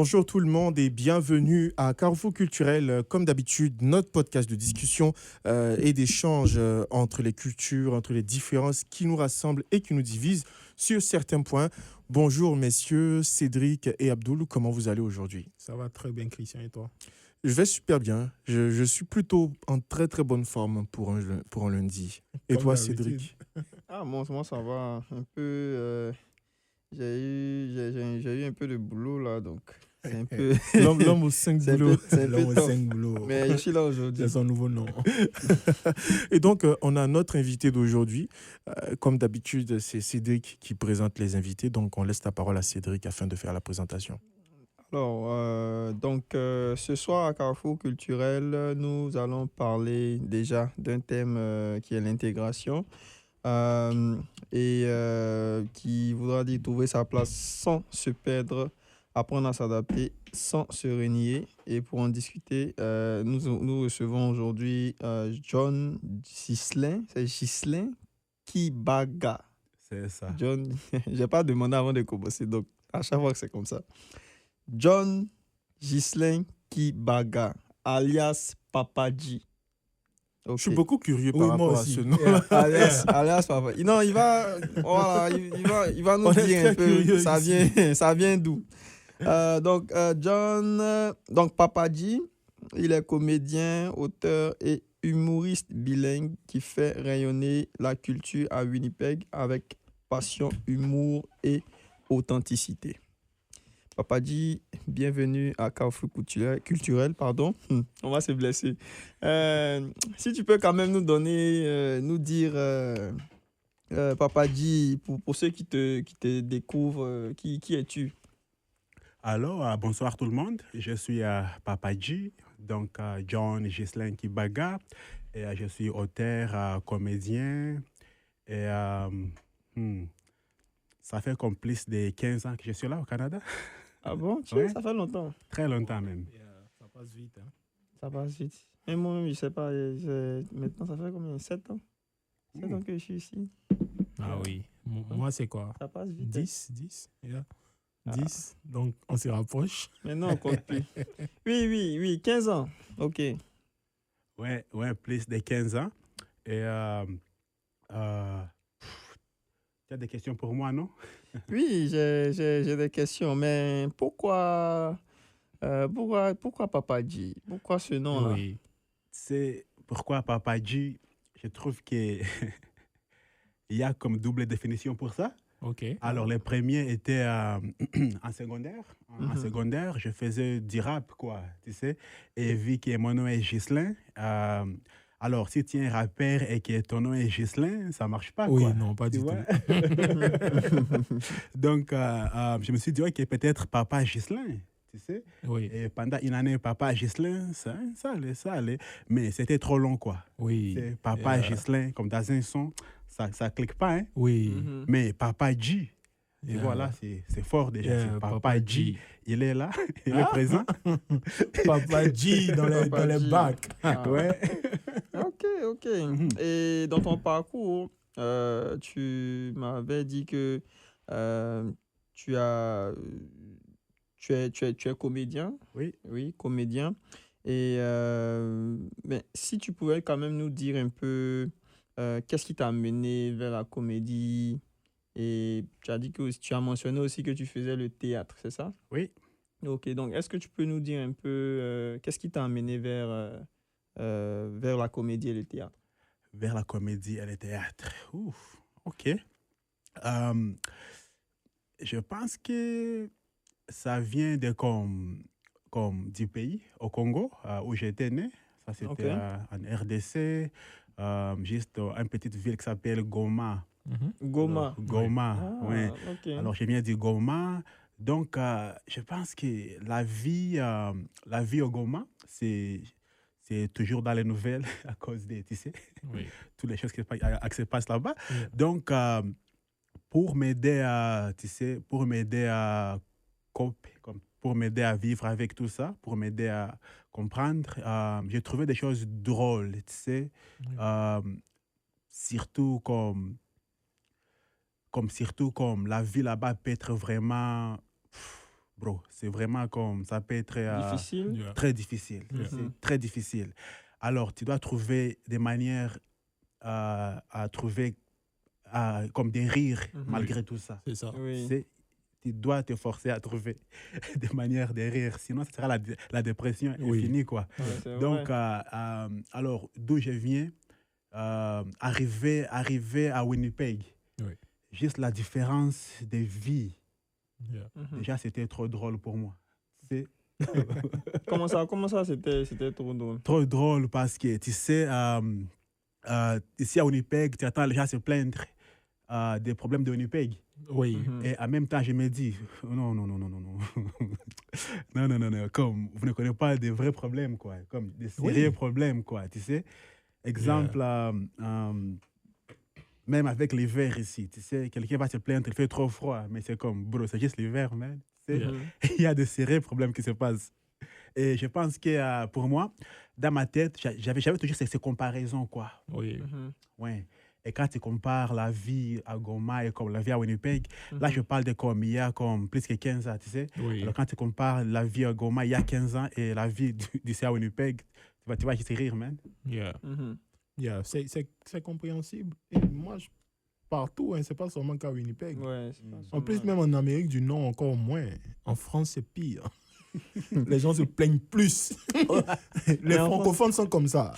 Bonjour tout le monde et bienvenue à Carrefour Culturel. Comme d'habitude, notre podcast de discussion et d'échange entre les cultures, entre les différences qui nous rassemblent et qui nous divisent sur certains points. Bonjour messieurs, Cédric et Abdoul, comment vous allez aujourd'hui? Ça va très bien, Christian, et toi? Je vais super bien. Je suis plutôt en très très bonne forme pour un lundi. Et Comme toi, d'habitude. Cédric? Ah, moi, ça va un peu. J'ai eu un peu de boulot là, donc c'est un peu. L'homme aux cinq c'est un boulots. peu, c'est un peu L'homme aux tough. 5 boulots. Mais je suis là aujourd'hui. C'est son nouveau nom. Et donc, on a notre invité d'aujourd'hui. Comme d'habitude, c'est Cédric qui présente les invités. Donc, on laisse la parole à Cédric afin de faire la présentation. Alors, ce soir à Carrefour Culturel, nous allons parler déjà d'un thème qui est l'intégration qui voudra dire trouver sa place sans se perdre, apprendre à s'adapter sans se renier. Et pour en discuter, nous recevons aujourd'hui John Gislin, c'est Gislin Kibaga. C'est ça. John, j'ai pas demandé avant de commencer, donc à chaque fois que c'est comme ça. John Gislin Kibaga, alias Papadji. Je Ok. suis beaucoup curieux Oui, par moi rapport à aussi. ce nom. Alias Papadji. Non, il va nous On est dire très un peu curieux ça ici. ça vient d'où. Donc Papadji, il est comédien, auteur et humoriste bilingue qui fait rayonner la culture à Winnipeg avec passion, humour et authenticité. Papadji, bienvenue à Carrefour Culturel, pardon. On va se blesser. Si tu peux quand même nous donner, nous dire, Papadji, pour ceux qui te découvrent, qui es-tu? Alors, bonsoir tout le monde. Je suis Papadji, donc John Gislin Kibaga. Et je suis auteur, comédien. Et ça fait comme plus de 15 ans que je suis là au Canada. Ah bon? Ouais. Ça fait longtemps. Très longtemps même. Ça passe vite. Hein? Ça passe vite. Mais moi-même, je sais pas, maintenant, ça fait combien? 7 ans? 7 ans que je suis ici. Ah oui. Moi, c'est quoi? Ça passe vite. 10. Yeah. Ah. 10. Donc, on se rapproche. Maintenant, on compte plus. Oui, 15 ans. Ok. Ouais, plus de 15 ans. Et tu as des questions pour moi, non? Oui, j'ai des questions, mais pourquoi Papadji? Pourquoi ce nom-là? Oui. C'est pourquoi Papadji, je trouve qu'il y a comme double définition pour ça. OK. Alors, les premiers étaient en secondaire. En secondaire, je faisais du rap, quoi, tu sais. Et vu que mon nom est Gislin, alors si tu es un rappeur et que ton nom est Gislin, ça marche pas, Oui, quoi. non, pas Tu du vois? tout. Donc, je me suis dit, OK, peut-être Papa Gislin, tu sais. Oui. Et pendant une année, Papa Gislin, ça allait. Mais c'était trop long, quoi. Oui. C'est Papa Gislin, comme dans un son, ça clique pas, hein. Oui. Mhm. Mais Papa G, et Yeah. voilà, c'est fort déjà. Yeah, C'est Papa, Papa G. G. Il est là, il est présent. Papadji dans les Papadji. bacs. Ah. Ouais. Ok. Et dans ton parcours, tu m'avais dit que tu es comédien. Oui. Oui, comédien. Et mais si tu pouvais quand même nous dire un peu qu'est-ce qui t'a amené vers la comédie. Et tu as mentionné aussi que tu faisais le théâtre, c'est ça? Oui. Ok, donc est-ce que tu peux nous dire un peu qu'est-ce qui t'a amené vers la comédie et le théâtre? Vers la comédie et le théâtre. Ouf, ok. Je pense que ça vient de comme du pays, au Congo, où j'étais né. Ça, c'était Ok. en RDC, juste une petite ville qui s'appelle Goma. Mhm. Goma. Alors, Goma, Ah, ouais. ok. Alors, je viens du Goma. Donc, je pense que la vie au Goma, c'est toujours dans les nouvelles à cause des, tu sais, Oui. toutes les choses qui se passent là-bas. Yeah. Donc, pour m'aider à, tu sais, pour m'aider à coper, pour m'aider à vivre avec tout ça, pour m'aider à comprendre, j'ai trouvé des choses drôles, tu sais, Oui. surtout surtout comme la vie là-bas peut être vraiment bro, c'est vraiment comme ça peut être Difficile. Yeah. très difficile. Yeah. C'est très difficile. Alors, tu dois trouver des manières à trouver comme des rires Mhm. malgré tout ça. C'est ça. Oui. Tu dois te forcer à trouver des manières de rire, sinon ce sera la dépression Oui. infinie, quoi. Ouais, c'est Donc, vrai. alors, d'où je viens, arriver à Winnipeg, Oui. juste la différence de vie, Yeah. Mhm. déjà, c'était trop drôle pour moi. C'est Comment ça, c'était trop drôle. trop drôle parce que, tu sais, ici à Winnipeg, tu attends les gens se plaindre des problèmes de Winnipeg. Oui. Mhm. Et en même temps, je me dis, non, non, non, non, non, non. Non, non, non, non. Comme vous ne connaissez pas des vrais problèmes, quoi. Comme des sérieux Oui. problèmes, quoi. Tu sais, exemple, même avec l'hiver ici, tu sais, quelqu'un va se plaindre, il fait trop froid, mais c'est comme, bro, c'est juste l'hiver, man. Tu sais, Yeah. Mhm. il y a de sérieux problèmes qui se passent. Et je pense que pour moi, dans ma tête, j'avais toujours ces comparaisons, quoi. Oui. Mhm. Ouais. Et quand tu compares la vie à Goma et comme la vie à Winnipeg, là, je Mhm. parle de comme il y a comme plus que 15 ans, tu sais. Oui. Alors, quand tu compares la vie à Goma il y a 15 ans et la vie d'ici à Winnipeg, tu vas juste rire, man. Yeah. Mhm. Yeah. C'est compréhensible. Et moi, partout, hein, c'est pas seulement qu'à Winnipeg. Ouais, c'est pas En plus, seulement- même en Amérique du Nord, encore moins. En France, c'est pire. Les gens se plaignent plus. Les Mais en France- francophones sont comme ça.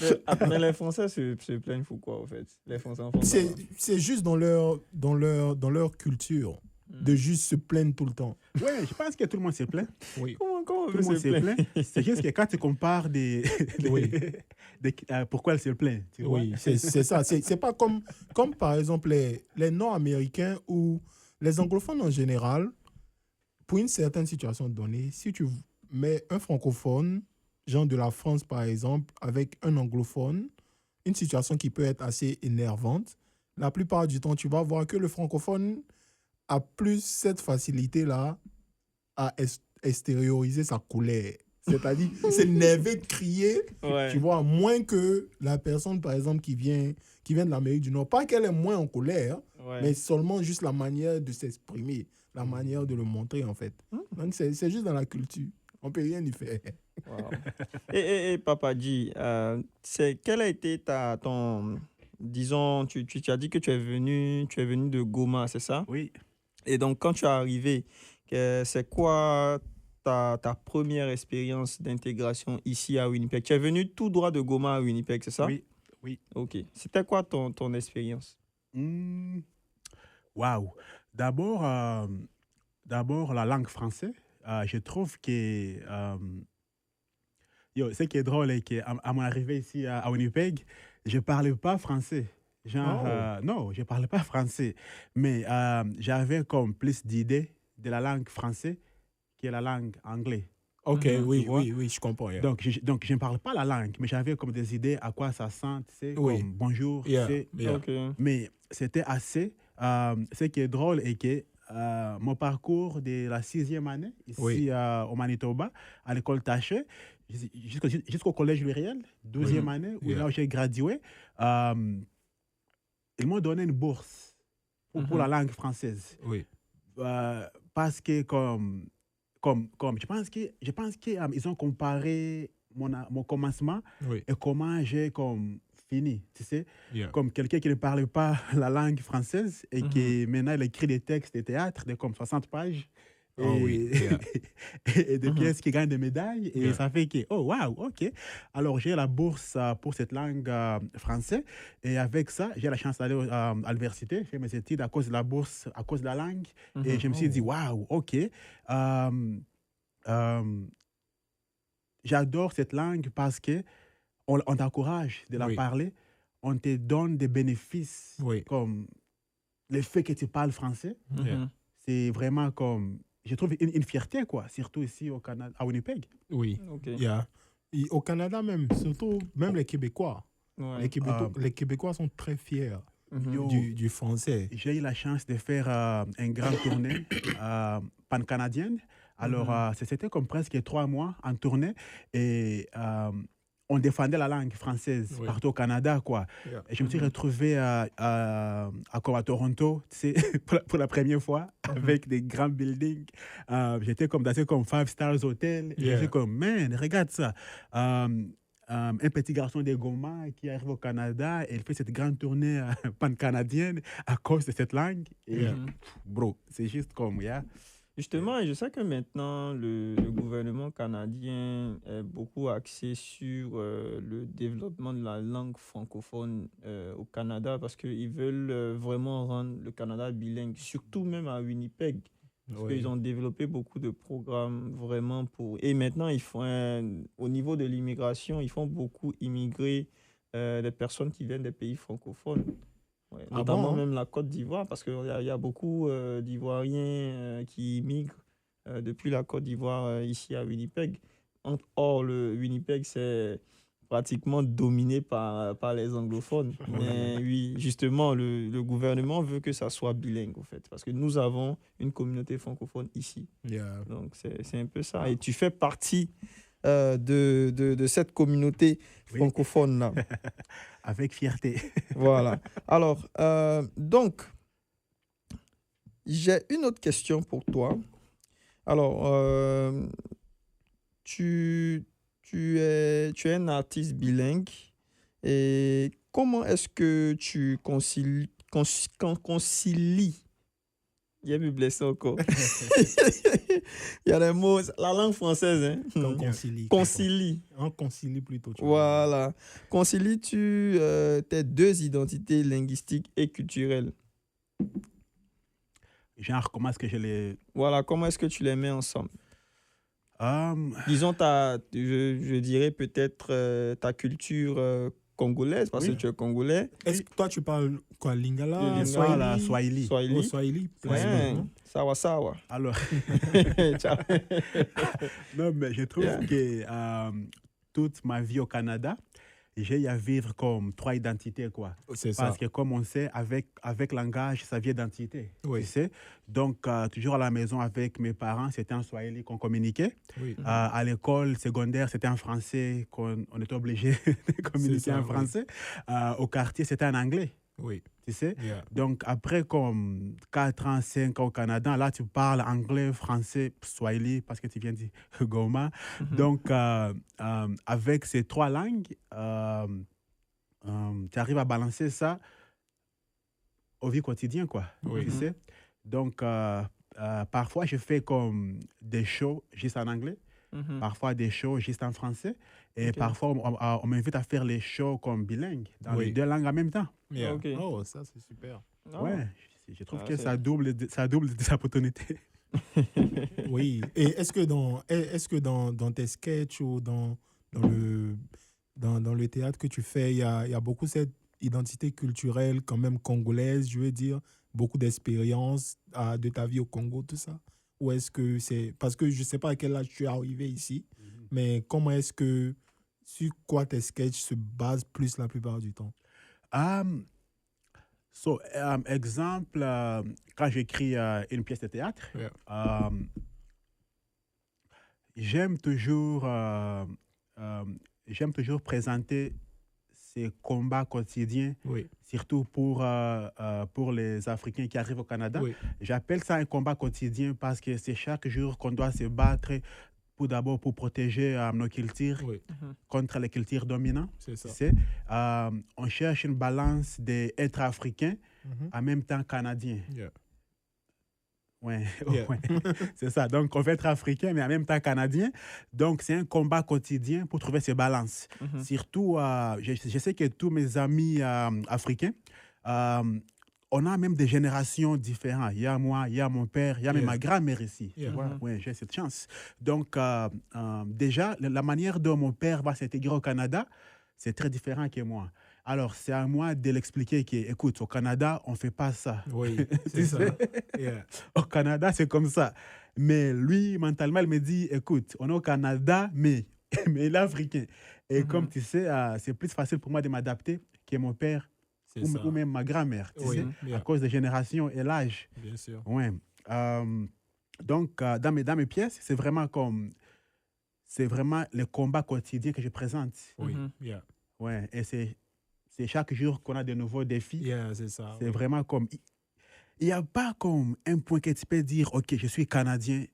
Mais les Français se plaignent pourquoi, en fait? Les Français en font ça. C'est juste dans leur culture de juste se plaindre tout le temps. Ouais, je pense que tout le monde se plaint. Oui. Comment on Tout peut le monde se se plaindre? plaint. C'est juste que quand tu compares Oui. pourquoi elle se plaint, tu vois. Oui, c'est ça. C'est pas comme par exemple les Nord-Américains ou les anglophones en général, pour une certaine situation donnée, si tu mets un francophone, genre de la France par exemple, avec un anglophone, une situation qui peut être assez énervante, la plupart du temps, tu vas voir que le francophone a plus cette facilité-là à extérioriser sa colère. C'est-à-dire s'énerver, crier, Ouais. tu vois, moins que la personne, par exemple, qui vient de l'Amérique du Nord. Pas qu'elle est moins en colère, Ouais. mais seulement juste la manière de s'exprimer, la manière de le montrer, en fait. Donc, c'est juste dans la culture. On peut rien y faire. Wow. Et Papa G, quel a été disons, tu as dit que tu es venu de Goma, c'est ça? Oui. Et donc, quand tu es arrivé, c'est quoi ta première expérience d'intégration ici à Winnipeg? Tu es venu tout droit de Goma à Winnipeg, c'est ça? Oui. Oui. Ok. C'était quoi ton expérience? Waouh. D'abord, la langue française. Je trouve que ce qui est drôle est qu'à mon arrivée ici à Winnipeg, je ne parlais pas français. Genre, non, je ne parlais pas français. Mais j'avais comme plus d'idées de la langue française que la langue anglaise. Ok, Mhm, oui, tu vois. oui, je comprends. Yeah. Donc, je ne parle pas la langue, mais j'avais comme des idées à quoi ça sent, tu sais, Oui. comme bonjour, tu Yeah, sais. yeah. Ok. Mais c'était assez. Ce qui est drôle est que mon parcours de la 6e année, ici Oui. au Manitoba, à l'école Taché, jusqu'au collège Luriel, 12e année, où Yeah. là où j'ai gradué, ils m'ont donné une bourse pour la langue française. Oui. Parce que comme je pense qu'ils ont comparé mon commencement Oui. et comment j'ai comme fini, tu sais. Yeah. Comme quelqu'un qui ne parlait pas la langue française et qui maintenant il écrit des textes de théâtre de comme 60 pages et, Oh oui, yeah. et des pièces qui gagnent des médailles et Yeah. ça fait que, oh wow, ok. Alors j'ai la bourse pour cette langue française et avec ça, j'ai la chance d'aller à l'université, faire mes études à cause de la bourse, à cause de la langue et je me suis dit, wow, ok. J'adore cette langue parce que on t'encourage de la Oui. parler, on te donne des bénéfices Oui. comme le fait que tu parles français, Yeah. c'est vraiment comme, je trouve une fierté quoi, surtout ici au Canada, à Winnipeg. Oui. Ok. Yeah. Et au Canada même, surtout même les Québécois. Ouais. Les Québécois sont très fiers Mhm. Yo, du français. j'ai eu la chance de faire un grand tournée pan-canadienne. Alors, c'était comme presque 3 mois en tournée et on défendait la langue française Oui. partout au Canada, quoi. Yeah. Et je me suis retrouvé comme à Toronto, tu sais, pour la première fois, avec des grands buildings. J'étais comme dans comme 5 stars hotel. Et je Yeah. suis comme, man, regarde ça. Un petit garçon de Goma qui arrive au Canada et il fait cette grande tournée pan-canadienne à cause de cette langue. Et, Yeah. bro, c'est juste comme, yeah. Justement, je sais que maintenant, le gouvernement canadien est beaucoup axé sur le développement de la langue francophone au Canada parce qu'ils veulent vraiment rendre le Canada bilingue, surtout même à Winnipeg. Parce Oui. qu'ils ont développé beaucoup de programmes vraiment pour... Et maintenant, ils font au niveau de l'immigration, ils font beaucoup immigrer les personnes qui viennent des pays francophones. Ouais, Ah notamment bon? même la Côte d'Ivoire, parce qu'il y a beaucoup d'Ivoiriens qui immigrent depuis la Côte d'Ivoire ici à Winnipeg. Or, le Winnipeg, c'est pratiquement dominé par les anglophones. Mais oui, justement, le gouvernement veut que ça soit bilingue, en fait, parce que nous avons une communauté francophone ici. Yeah. Donc, c'est un peu ça. Et tu fais partie de cette communauté Oui. francophone-là. Avec fierté. Voilà. Alors, donc, j'ai une autre question pour toi. Alors, tu es un artiste bilingue et comment est-ce que tu concilies. Il me blessé encore. Il y a des mots, la langue française, hein? On concilie. Concilie. On concilie plutôt. tu vois. Voilà. Concilies-tu tes deux identités linguistiques et culturelles? Genre, comment est-ce que je les... Voilà, comment est-ce que tu les mets ensemble? Um, Disons, je dirais peut-être ta culture congolaise, parce Oui. que tu es congolais. Est-ce que toi, tu parles quoi? Le Lingala? Lingala, Swahili? Swahili. Oh, Swahili. Swahili? Ouais, principalement. sawa sawa. Alors, Ciao. non, mais je trouve Yeah. que toute ma vie au Canada, j'ai à vivre comme 3 identités, quoi. C'est ça. Parce que comme on sait, avec langage, ça vient d'identité. Oui. Tu sais? Donc, toujours à la maison avec mes parents, c'était en swahili qu'on communiquait. Oui. À l'école secondaire, c'était en français qu'on on était obligé de communiquer ça, en oui. français. Au quartier, c'était en anglais. Oui. Tu sais? Yeah. Donc, après comme 4 ans, 5 ans au Canada, là, tu parles anglais, français, swahili, parce que tu viens de Goma. Donc, avec ces 3 langues, tu arrives à balancer ça au vie quotidienne, quoi. Oui. Tu sais? Donc, parfois, je fais comme des shows juste en anglais, parfois des shows juste en français, et Ok. parfois, on m'invite à faire les shows comme bilingue, dans Oui. les 2 langues en même temps. Yeah. Ok. Oh, ça, c'est super. Ah. Ouais, je trouve Ah, que c'est- ça double des opportunités. Oui. Et est-ce que dans tes sketchs ou dans le théâtre que tu fais, il y a beaucoup cette identité culturelle quand même congolaise, je veux dire, beaucoup d'expérience de ta vie au Congo, tout ça? Ou est-ce que c'est... Parce que je ne sais pas à quel âge tu es arrivé ici, mais comment est-ce que... Sur quoi tes sketchs se basent plus la plupart du temps? Exemple, quand j'écris une pièce de théâtre, Yeah. j'aime toujours présenter ces combats quotidiens, Oui. surtout pour les Africains qui arrivent au Canada. Oui. J'appelle ça un combat quotidien parce que c'est chaque jour qu'on doit se battre d'abord pour protéger nos cultures Oui, contre les cultures dominantes. c'est ça. Tu sais, on cherche une balance d'être africain Mhm. en même temps canadien. Yeah. Ouais, Yeah. ouais. C'est ça. Donc, on veut être africain, mais en même temps canadien. Donc, c'est un combat quotidien pour trouver ces balances. Mhm. Surtout, je sais que tous mes amis africains, on a même des générations différentes. Il y a moi, il y a mon père, il y a même Yeah. ma grand-mère ici. Yeah. Tu vois? Mhm. Ouais, j'ai cette chance. Donc, déjà, la manière dont mon père va s'intégrer au Canada, c'est très différent que moi. Alors, c'est à moi de l'expliquer que, écoute, au Canada, on ne fait pas ça. Oui, c'est Tu ça. sais? Yeah. Au Canada, c'est comme ça. Mais lui, mentalement, il me dit, écoute, on est au Canada, mais il est africain. Et comme tu sais, c'est plus facile pour moi de m'adapter que mon père C'est ça. ou même ma grand-mère, tu Oui, sais, yeah, à cause des générations et l'âge. bien sûr. Ouais. Donc, dans mes pièces, c'est vraiment comme... c'est vraiment le combat quotidien que je présente. Oui, Mhm. yeah. Ouais, et c'est chaque jour qu'on a de nouveaux défis. Yeah, c'est ça. C'est oui. vraiment comme... Il n'y a pas comme un point que tu peux dire, OK, je suis Canadien.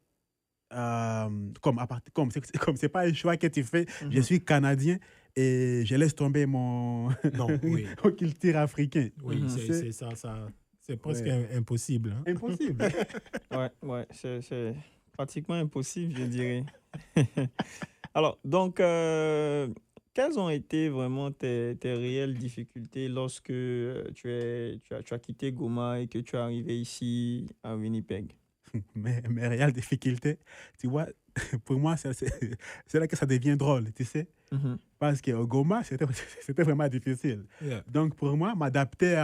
Comme c'est pas un choix que tu fais, je Mhm. suis Canadien et je laisse tomber mon Non, oui. mon culture africain. Oui, Mhm. c'est ça. C'est presque Ouais. impossible. Hein. Impossible. Ouais, c'est pratiquement impossible, je dirais. Alors, donc, quelles ont été vraiment tes réelles difficultés lorsque tu as quitté Goma et que tu es arrivé ici à Winnipeg? Mais réelle difficulté, tu vois, pour moi, c'est là que ça devient drôle, tu sais. Mhm. Parce qu'au Goma, c'était vraiment difficile. Yeah, Donc, pour moi, m'adapter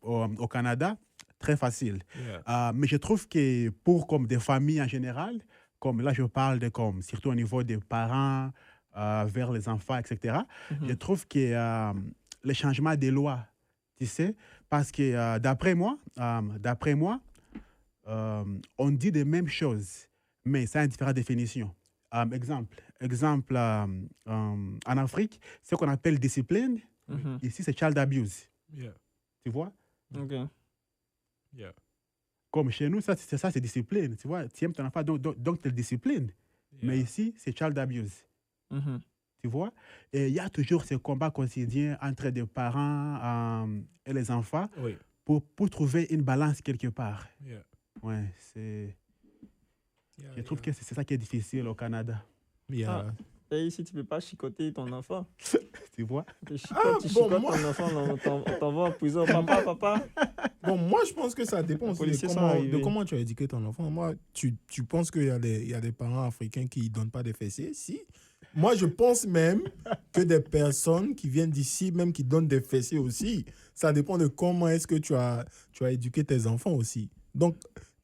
au Canada, très facile. yeah. Mais je trouve que pour comme des familles en général, comme là je parle de comme surtout au niveau des parents vers les enfants, etc. Je Mhm. trouve que le changement des lois, tu sais, parce que d'après moi, on dit les mêmes choses, mais ça a une différente définition. Exemple en Afrique, ce qu'on appelle discipline, Mhm. ici c'est child abuse, Yeah, tu vois? Ok. yeah, Comme chez nous, ça c'est discipline, tu vois. Tu aimes ton enfant, donc tu le disciplines. Mais yeah. ici, c'est child abuse, Mhm. tu vois. Et il y a toujours ce combat quotidien entre des parents et les enfants Oui, pour trouver une balance quelque part. yeah, Ouais, c'est... yeah, Je trouve yeah. que c'est ça qui est difficile au Canada, Yeah. Et ici, tu peux pas chicoter ton enfant. tu vois. Tu chicotes moi- ton enfant, on t'envoie en prison. Papa. Bon, moi, je pense que ça dépend Les aussi de policiers sont comment, de arrivés. comment tu as éduqué ton enfant. Moi, tu penses qu'il y a des parents africains qui ne donnent pas des fessiers? Si. Moi, je pense même que des personnes qui viennent d'ici, même qui donnent des fessiers aussi, ça dépend de comment est-ce que tu as éduqué tes enfants aussi. Donc,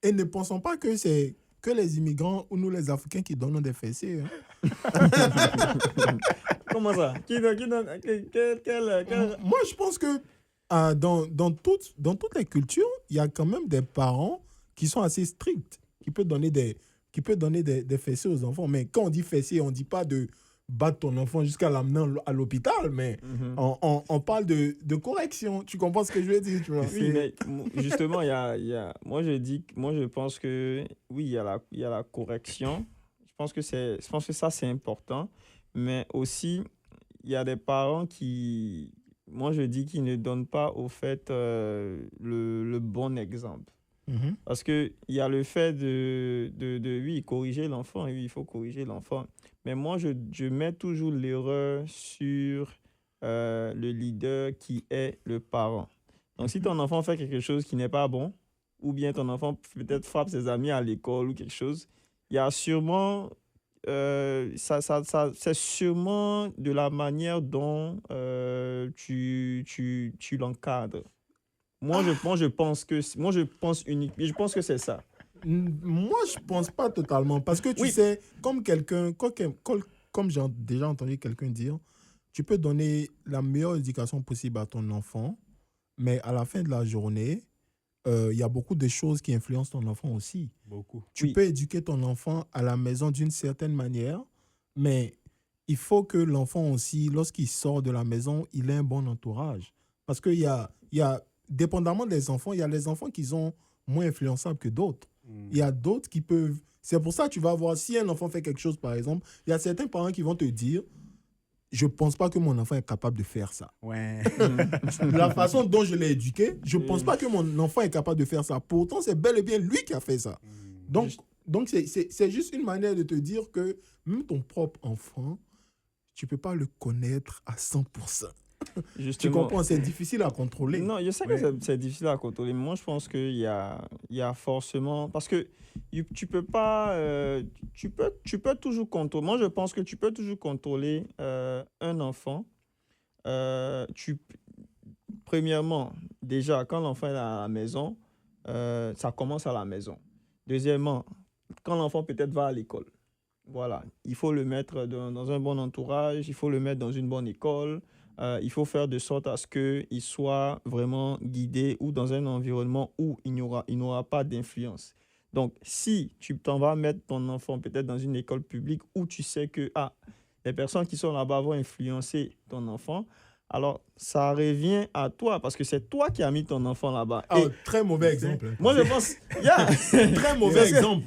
et ne pensons pas que c'est que les immigrants ou nous, les Africains, qui donnent des fessiers. Hein. Comment ça? Qui donne Moi, je pense que dans toutes les cultures, il y a quand même des parents qui sont assez stricts, qui peuvent donner des fessiers aux enfants. Mais quand on dit fessier, on ne dit pas de battre ton enfant jusqu'à l'amener à l'hôpital, mais Mhm. on parle de correction. Tu comprends ce que je veux dire, tu vois? Oui, mais justement, moi je pense que oui, il y a la correction. Je pense que ça c'est important, mais aussi il y a des parents moi je dis qu'ils ne donnent pas au fait le bon exemple. Mhm. Parce que il y a le fait oui, corriger l'enfant, oui, il faut corriger l'enfant. Mais moi, je mets toujours l'erreur sur le leader qui est le parent. Donc, si ton enfant fait quelque chose qui n'est pas bon, ou bien ton enfant peut-être frappe ses amis à l'école ou quelque chose, il y a sûrement, c'est sûrement de la manière dont tu l'encadres. Moi, je pense je pense que c'est ça. Moi, je pense pas totalement. Parce que tu Oui. sais, comme j'ai déjà entendu quelqu'un dire, tu peux donner la meilleure éducation possible à ton enfant, mais à la fin de la journée, il y a beaucoup de choses qui influencent ton enfant aussi. Beaucoup. Tu Oui. peux éduquer ton enfant à la maison d'une certaine manière, mais il faut que l'enfant aussi, lorsqu'il sort de la maison, il ait un bon entourage. Parce qu'il y a, dépendamment des enfants, il y a les enfants qui sont moins influençables que d'autres. Il y a d'autres qui peuvent... C'est pour ça que tu vas voir, si un enfant fait quelque chose, par exemple, il y a certains parents qui vont te dire, je ne pense pas que mon enfant est capable de faire ça. Ouais. La façon dont je l'ai éduqué, je ne Oui. pense pas que mon enfant est capable de faire ça. Pourtant, c'est bel et bien lui qui a fait ça. Donc, c'est juste une manière de te dire que même ton propre enfant, tu ne peux pas le connaître à 100%. Tu Justement. comprends, c'est difficile à contrôler. Non, je sais que Ouais. c'est difficile à contrôler, mais moi, je pense qu'il y a forcément... Parce que tu peux pas... tu peux toujours contrôler... Moi, je pense que tu peux toujours contrôler un enfant. Premièrement, déjà, quand l'enfant est à la maison, ça commence à la maison. Deuxièmement, quand l'enfant peut-être va à l'école, voilà, il faut le mettre dans un bon entourage, il faut le mettre dans une bonne école, il faut faire de sorte à ce qu'il soit vraiment guidé ou dans un environnement où il n'aura pas d'influence. Donc, si tu t'en vas mettre ton enfant peut-être dans une école publique où tu sais que les personnes qui sont là-bas vont influencer ton enfant, alors ça revient à toi parce que c'est toi qui as mis ton enfant là-bas. Ah, Et très mauvais exemple. moi, je pense... Yeah. Très mauvais exemple.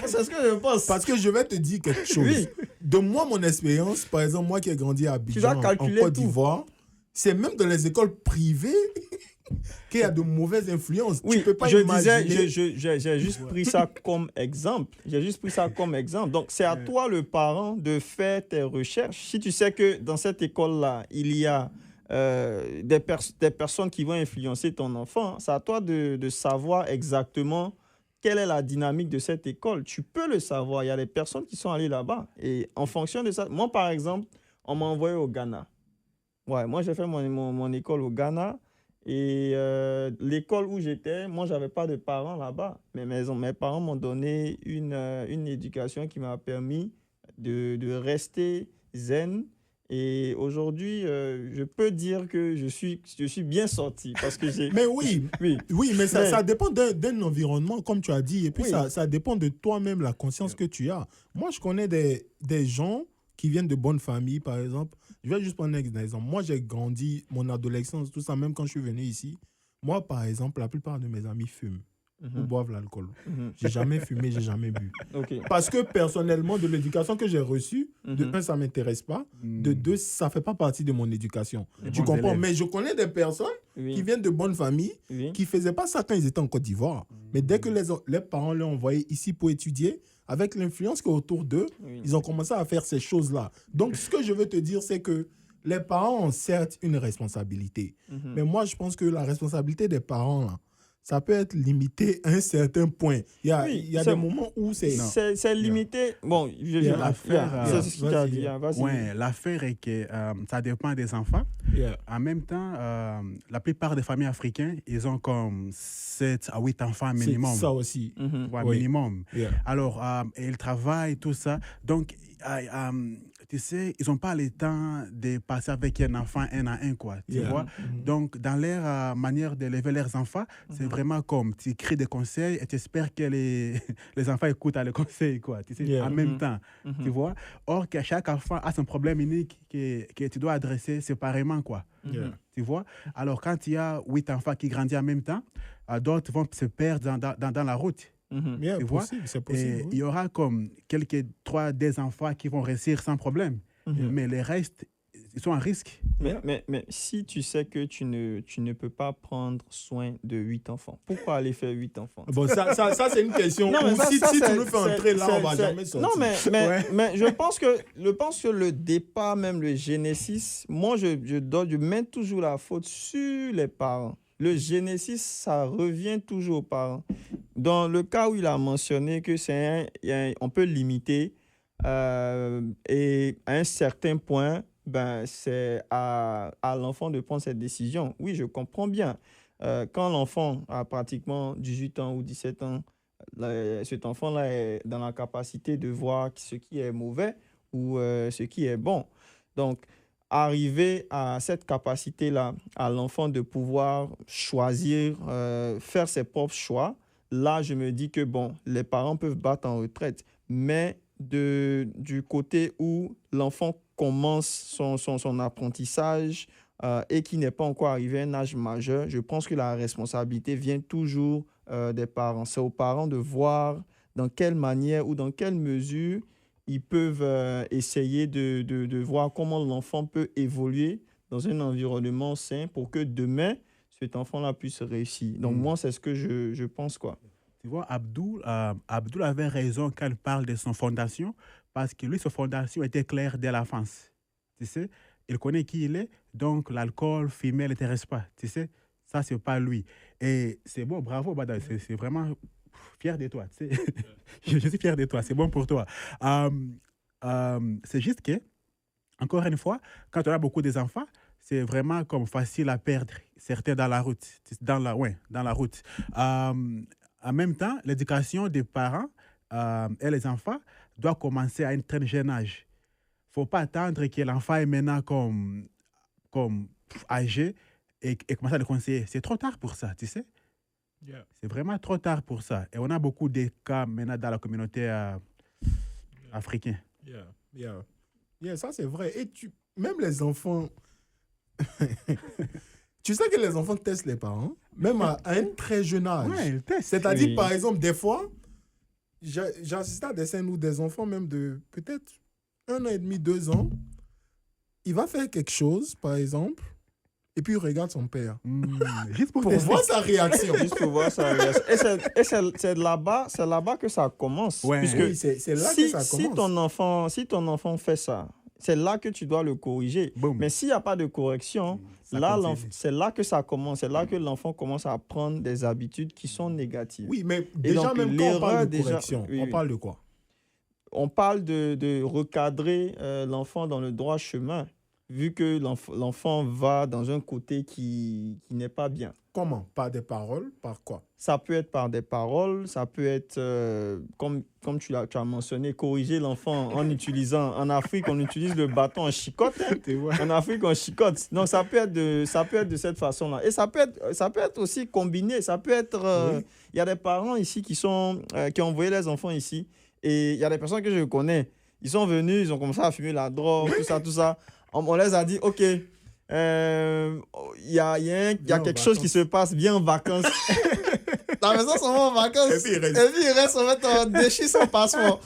C'est ce que je pense. Parce que je vais te dire quelque chose. Oui. De moi, mon expérience, par exemple, moi qui ai grandi à Tu dois Abidjan, en calculer Côte tout. d'Ivoire, c'est même dans les écoles privées qu'il y a de mauvaises influences. Oui, Tu peux pas je imaginer. disais, j'ai juste pris ça comme exemple. J'ai juste pris ça comme exemple. Donc, c'est à toi, le parent, de faire tes recherches. Si tu sais que dans cette école-là, il y a des personnes qui vont influencer ton enfant, c'est à toi de savoir exactement quelle est la dynamique de cette école. Tu peux le savoir. Il y a des personnes qui sont allées là-bas. Et en fonction de ça, moi, par exemple, on m'a envoyé au Ghana. Ouais, moi, j'ai fait mon école au Ghana. Et l'école où j'étais, moi, je n'avais pas de parents là-bas. Mais mes parents m'ont donné une éducation qui m'a permis de rester zen. Et aujourd'hui, je peux dire que je suis bien sorti parce que j'ai... Mais oui, Oui. oui, mais Mais- ça dépend d'un environnement, comme tu as dit. Et puis, Oui. ça dépend de toi-même, la conscience que tu as. Moi, je connais des gens qui viennent de bonnes familles, par exemple. Je vais juste prendre un exemple. Moi, j'ai grandi, mon adolescence, tout ça, même quand je suis venu ici. Moi, par exemple, la plupart de mes amis fument ou Mhm. boivent l'alcool. Mhm. J'ai jamais fumé, j'ai jamais bu. OK. Parce que personnellement, de l'éducation que j'ai reçue, de Mhm. un, ça ne m'intéresse pas. De deux, ça ne fait pas partie de mon éducation. Les Tu bons comprends? élèves. Mais je connais des personnes qui Oui. viennent de bonnes familles Oui. qui ne faisaient pas ça quand ils étaient en Côte d'Ivoire. Mais dès que les parents les ont envoyés ici pour étudier, avec l'influence qui est autour d'eux, Oui. ils ont commencé à faire ces choses-là. Donc, ce que je veux te dire, c'est que les parents ont certes une responsabilité. Mhm. Mais moi, je pense que la responsabilité des parents, là, ça peut être limité à un certain point. Il y a, Oui, il y a c'est- des moments où c'est... C'est limité. Bon, Yeah, l'affaire, c'est ce que tu as vas-y. dit. Hein, vas-y. Ouais, l'affaire est que ça dépend des enfants. Yeah. En même temps, la plupart des familles africaines, ils ont comme 7 à 8 enfants C'est minimum. ça aussi. Mhm. Ouais, Oui. minimum. Yeah. Alors, et ils travaillent, tout ça. Donc, tu sais, ils n'ont pas le temps de passer avec un enfant un à un, quoi. Tu Yeah. vois? Mhm. Donc, dans leur manière d'élever leurs enfants, c'est vraiment comme tu écris des conseils et tu espères que les, les enfants écoutent les conseils, quoi. Tu sais, Yeah. en même temps, Mhm. tu vois? Or, que chaque enfant a son problème unique que tu dois adresser séparément, quoi. Yeah. Tu vois? Alors, quand il y a 8 enfants qui grandissent en même temps, d'autres vont se perdre dans la route. Mhm. Yeah, Tu vois? possible, c'est Et possible. il oui. y aura comme des enfants qui vont réussir sans problème. Mhm. Mais les restes, ils sont en risque. Mais si tu sais que tu ne peux pas prendre soin de 8 enfants, pourquoi aller faire 8 enfants? Bon, ça c'est une question. Non, mais où ça, si ça, si tu c'est- nous fais entrer là, on va jamais sortir. Non, mais Ouais. je pense que le départ, même le génésis, moi, je mets toujours la faute sur les parents. Le génésis, ça revient toujours aux parents. Dans le cas où il a mentionné que on peut limiter et à un certain point, ben, c'est à l'enfant de prendre cette décision. Oui, je comprends bien. Quand l'enfant a pratiquement 18 ans ou 17 ans, cet enfant-là est dans la capacité de voir ce qui est mauvais ou ce qui est bon. Donc, arriver à cette capacité-là, à l'enfant de pouvoir choisir, faire ses propres choix, là, je me dis que, bon, les parents peuvent battre en retraite, mais du côté où l'enfant commence son apprentissage et qui n'est pas encore arrivé à un âge majeur, je pense que la responsabilité vient toujours des parents. C'est aux parents de voir dans quelle manière ou dans quelle mesure ils peuvent essayer de voir comment l'enfant peut évoluer dans un environnement sain pour que demain, cet enfant-là puisse réussir. Donc, moi, c'est ce que je pense, quoi. Tu vois, Abdoul avait raison quand il parle de son fondation, parce que lui, sa fondation était claire dès l'enfance. Tu sais, il connaît qui il est, donc l'alcool, fumer ne l'intéresse pas. Tu sais, ça, c'est pas lui. Et c'est bon, bravo, Bada, c'est vraiment fier de toi. Tu sais. Je suis fier de toi, c'est bon pour toi. C'est juste que, encore une fois, quand on a beaucoup d'enfants, c'est vraiment comme facile à perdre certains dans la route. Dans la route. En même temps, l'éducation des parents et les enfants doit commencer à un très jeune âge. Il ne faut pas attendre que l'enfant est maintenant comme âgé et commencer à le conseiller. C'est trop tard pour ça, tu sais. Yeah. C'est vraiment trop tard pour ça. Et on a beaucoup de cas maintenant dans la communauté africaine. Yeah, ça c'est vrai. Et même les enfants, tu sais que les enfants testent les parents, même à un très jeune âge. Ouais, ils testent. C'est-à-dire, Oui. par exemple, des fois, j'ai assisté à des scènes où des enfants, même de peut-être 1 an et demi, 2 ans, il va faire quelque chose, par exemple, et puis il regarde son père Juste pour pour tester. voir sa réaction. Juste pour voir ça. Et c'est là-bas que ça commence. Ouais. Puisque Oui, c'est là que ça commence. si ton enfant fait ça, c'est là que tu dois le corriger. Boum. Mais s'il n'y a pas de correction, Ça là, continue. c'est là que ça commence. C'est là que l'enfant commence à prendre des habitudes qui sont négatives. Oui, mais déjà, donc, même quand on parle de l'erreur, correction, oui, on oui. parle de quoi? On parle de recadrer l'enfant dans le droit chemin, vu que l'enfant va dans un côté qui n'est pas bien. Comment? Par des paroles? Par quoi? Ça peut être par des paroles, ça peut être, comme tu as mentionné, corriger l'enfant en utilisant, en Afrique, on utilise le bâton en chicotte. Hein. Tu vois? En Afrique, on chicote. Donc, ça peut être de cette façon-là. Et ça peut être aussi combiné. Ça peut être... Oui. Il y a des parents ici qui ont envoyé les enfants ici. Et il y a des personnes que je connais. Ils sont venus, ils ont commencé à fumer la drogue, tout ça. On les a dit, OK, il y a quelque chose qui se passe, viens en vacances. La maison sont en vacances. Et puis il reste. il reste, en fait, on déchire son passeport.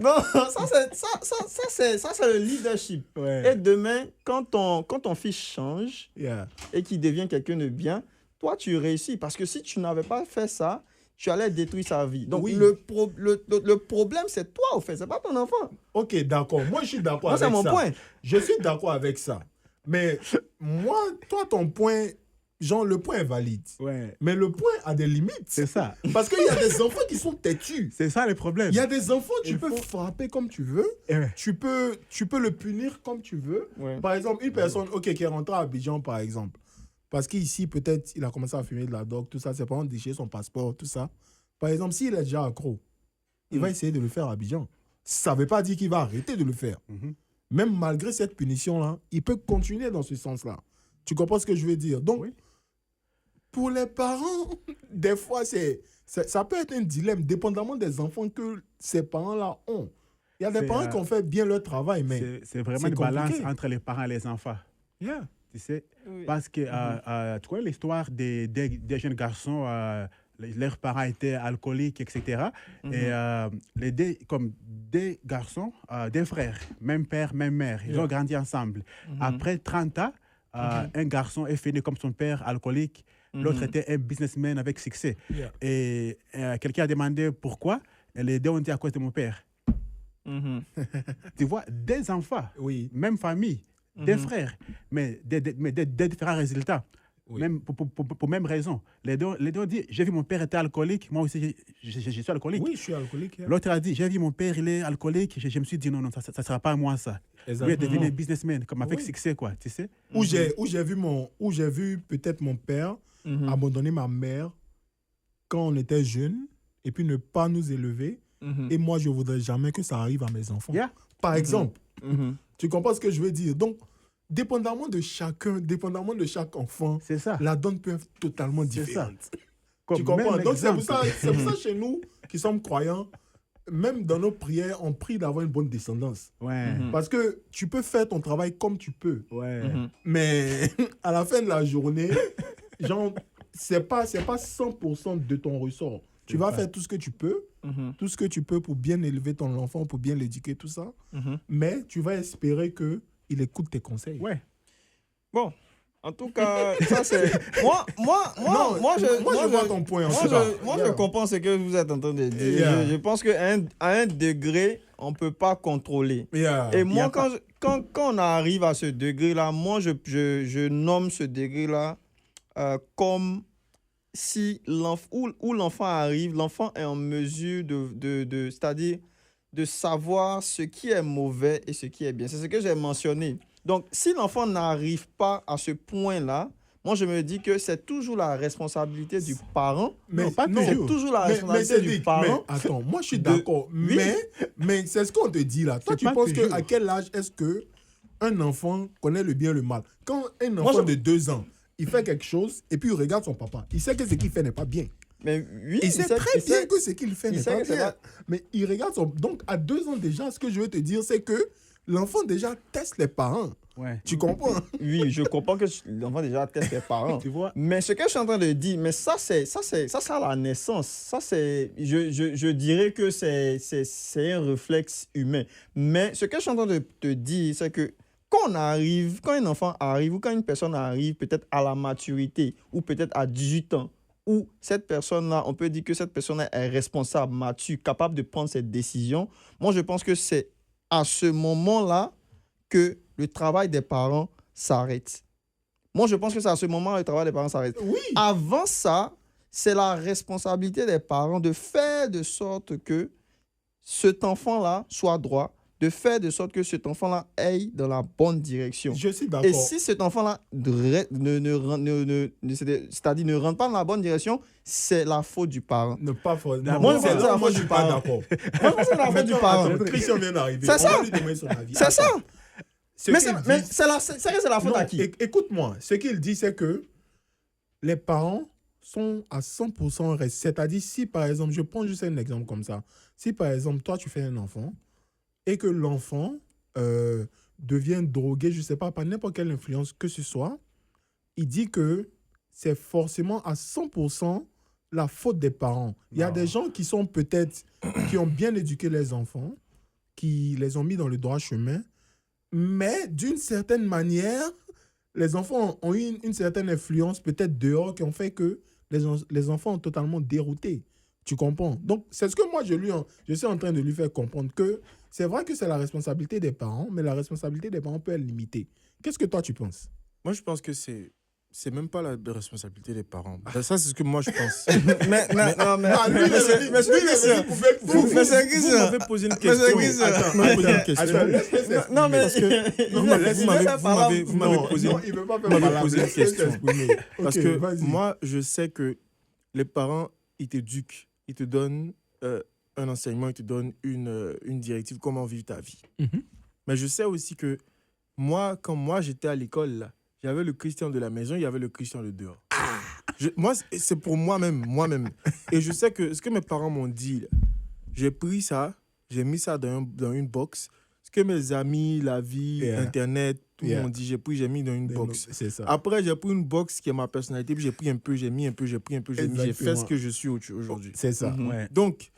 Non, ça, c'est le leadership. Ouais. Et demain, quand ton fils change Yeah. et qu'il devient quelqu'un de bien, toi, tu réussis. Parce que si tu n'avais pas fait ça, tu allais détruire sa vie. Donc, Oui. le problème, c'est toi, au fait. C'est pas ton enfant. Ok, d'accord. Moi, je suis d'accord Moi, avec ça. c'est mon point. Je suis d'accord avec ça. Mais moi, toi, ton point, genre, le point est valide. Ouais. Mais le point a des limites. C'est ça. Parce qu'il y a des enfants qui sont têtus. C'est ça le problème. Il y a des enfants, tu Il peux faut- frapper comme tu veux. Eh ouais. Tu peux le punir comme tu veux. Ouais. Par exemple, une personne qui est rentrée à Abidjan, par exemple, parce qu'ici, peut-être, il a commencé à fumer de la drogue, tout ça, ses parents ont déchiré son passeport, tout ça. Par exemple, s'il est déjà accro, il va essayer de le faire à Abidjan. Ça ne veut pas dire qu'il va arrêter de le faire. Mhm. Même malgré cette punition-là, il peut continuer dans ce sens-là. Tu comprends ce que je veux dire? Donc, Oui. pour les parents, des fois, ça peut être un dilemme, dépendamment des enfants que ces parents-là ont. Il y a des C'est, parents qui ont fait bien leur travail, mais... C'est vraiment c'est une balance compliqué. entre les parents et les enfants. Yeah. Tu sais, Oui. parce que tu connais l'histoire des jeunes garçons, leurs parents étaient alcooliques, etc. Et les deux garçons, deux frères, même père, même mère, ils Yeah. ont grandi ensemble. Après 30 ans, un garçon est fini comme son père, alcoolique. L'autre était un businessman avec succès. Yeah. Et quelqu'un a demandé pourquoi. Et les deux ont dit à cause de mon père. Mhm. Tu vois, des enfants, Oui. même famille, des frères, mais des différents résultats. Oui. Même pour même raison. Les deux ont dit, j'ai vu mon père était alcoolique, moi aussi je suis alcoolique. Oui, je suis alcoolique. Yeah. L'autre a dit, j'ai vu mon père, il est alcoolique, je me suis dit, non, ça ne sera pas moi ça. Lui est Exactement. devenu businessman, comme avec Oui. succès, quoi, tu sais. Où j'ai vu peut-être mon père Mhm. abandonner ma mère quand on était jeune et puis ne pas nous élever. Mhm. Et moi, je ne voudrais jamais que ça arrive à mes enfants. Yeah. Par exemple, Mhm. tu comprends ce que je veux dire? Donc, dépendamment de chaque enfant, C'est ça. la donne peut être totalement C'est ça. différente. Comme Tu comprends? même Donc, c'est pour exemple. ça chez nous qui sommes croyants, même dans nos prières, on prie d'avoir une bonne descendance. Ouais, Parce que tu peux faire ton travail comme tu peux. ouais. Mhm. Mais à la fin de la journée, genre, c'est pas 100% de ton ressort. Tu vas faire tout ce que tu peux, Mhm. tout ce que tu peux pour bien élever ton enfant, pour bien l'éduquer, tout ça. Mhm. Mais tu vas espérer qu'il écoute tes conseils. Ouais. Bon, en tout cas, ça c'est... Moi, je vois ton point. En tout cas. je comprends ce que vous êtes en train de dire. Yeah. Je pense qu'à un degré, on ne peut pas contrôler. Yeah. Et y a moi, pas- quand on arrive à ce degré-là, moi, je nomme ce degré-là comme si où l'enfant arrive, l'enfant est en mesure c'est-à-dire de savoir ce qui est mauvais et ce qui est bien. C'est ce que j'ai mentionné. Donc, si l'enfant n'arrive pas à ce point-là, moi, je me dis que c'est toujours la responsabilité du parent. Mais Non, pas non, C'est toujours. toujours la mais responsabilité du Cédric, parent. mais attends, moi je suis de- d'accord. Oui. Mais c'est ce qu'on te dit là. Toi, C'est tu pas penses toujours. qu'à quel âge est-ce que un enfant connaît le bien et le mal? Quand un Moi, enfant je- de 2 ans, il fait quelque chose et puis il regarde son papa. Il sait que ce qu'il fait n'est pas bien. Mais oui, Il sait très il bien sait- que ce qu'il fait il n'est sait pas que c'est bien. pas- Mais il regarde son... Donc, à 2 ans déjà, ce que je veux te dire, c'est que l'enfant déjà teste les parents. Ouais. Tu comprends? Oui, je comprends que l'enfant déjà teste les parents. Tu vois? Mais ce que je suis en train de dire, mais ça à la naissance. Ça, c'est, je dirais que c'est un réflexe humain. Mais ce que je suis en train de te dire, c'est que quand un enfant arrive ou quand une personne arrive peut-être à la maturité ou peut-être à 18 ans, où cette personne-là, on peut dire que cette personne est responsable, mature, capable de prendre ses décisions, moi, je pense que c'est à ce moment-là que le travail des parents s'arrête. Moi, je pense que c'est à ce moment-là que le travail des parents s'arrête. Oui. Avant ça, c'est la responsabilité des parents de faire de sorte que cet enfant-là soit droit, de faire de sorte que cet enfant-là aille dans la bonne direction. Je suis Et d'accord. si cet enfant-là c'est-à-dire ne rentre pas dans la bonne direction, c'est la faute du parent. Ne pas faire... Non, moi, je c'est pense que c'est là la où moi, faute je du suis pas parent. d'accord. Moi, c'est la faute du parent. Attends, Christian vient d'arriver. C'est On ça. va lui demander son avis. C'est ça. Attends. Ce Mais qu'il dit- c'est la faute Non, à qui? écoute-moi, ce qu'il dit, c'est que les parents sont à 100% c'est-à-dire si par exemple, je prends juste un exemple comme ça, si par exemple, toi tu fais un enfant et que l'enfant devient drogué, je ne sais pas, par n'importe quelle influence que ce soit, il dit que c'est forcément à 100% la faute des parents. Il y a Non. des gens qui sont peut-être, qui ont bien éduqué les enfants, qui les ont mis dans le droit chemin, mais d'une certaine manière, les enfants ont eu une certaine influence peut-être dehors qui ont fait que les enfants ont totalement dérouté. Tu comprends? Donc, c'est ce que moi, je suis en train de lui faire comprendre que c'est vrai que c'est la responsabilité des parents, mais la responsabilité des parents peut être limitée. Qu'est-ce que toi, tu penses? Moi, je pense que c'est même pas la responsabilité des parents. Ben, ça, c'est ce que moi, je pense. Mais Vous m'avez posé une question. Attends, vous m'avez posé une question. Non, mais Vous m'avez posé une question. Parce Ok, que vas-y. moi, je sais que les parents, ils t'éduquent, ils te donnent un enseignement, ils te donnent une directive, comment vivre ta vie. Mhm. Mais je sais aussi que moi, quand moi, j'étais à l'école, là, il y avait le Christian de la maison, il y avait le Christian de dehors. Moi, c'est pour moi-même. Et je sais que ce que mes parents m'ont dit, là, j'ai pris ça, j'ai mis ça dans une box. Ce que mes amis, la vie, Yeah. Internet, tout Yeah. m'ont dit, j'ai mis dans une box. C'est ça. Après, j'ai pris une box qui est ma personnalité, puis j'ai pris un peu, j'ai mis un peu, j'ai pris un peu, j'ai mis, j'ai fait ce que je suis aujourd'hui. C'est ça. Mhm. Ouais. Donc,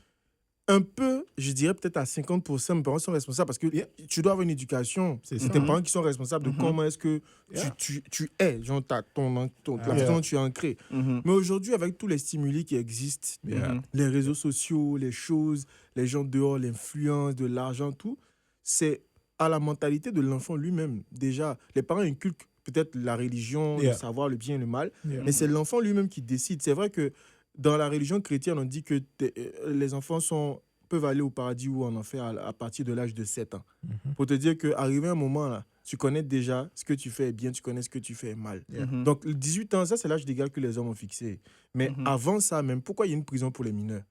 un peu, je dirais peut-être à 50%, mes parents sont responsables parce que tu dois avoir une éducation. C'est C'est ça. tes parents qui sont responsables de comment est-ce que Yeah. tu es, genre la façon Yeah. dont tu es ancré. Mais aujourd'hui, avec tous les stimuli qui existent, Yeah. les réseaux sociaux, les choses, les gens dehors, l'influence, de l'argent, tout, c'est à la mentalité de l'enfant lui-même. Déjà, les parents inculquent peut-être la religion, Yeah. le savoir, le bien et le mal, Yeah. mais c'est l'enfant lui-même qui décide. C'est vrai que dans la religion chrétienne, on dit que les enfants peuvent aller au paradis ou en enfer à partir de l'âge de 7 ans. Pour te dire qu'arrivé un moment, là, tu connais déjà ce que tu fais est bien, tu connais ce que tu fais est mal. Mhm. Donc, 18 ans, ça, c'est l'âge légal que les hommes ont fixé. Mais avant ça même, pourquoi il y a une prison pour les mineurs?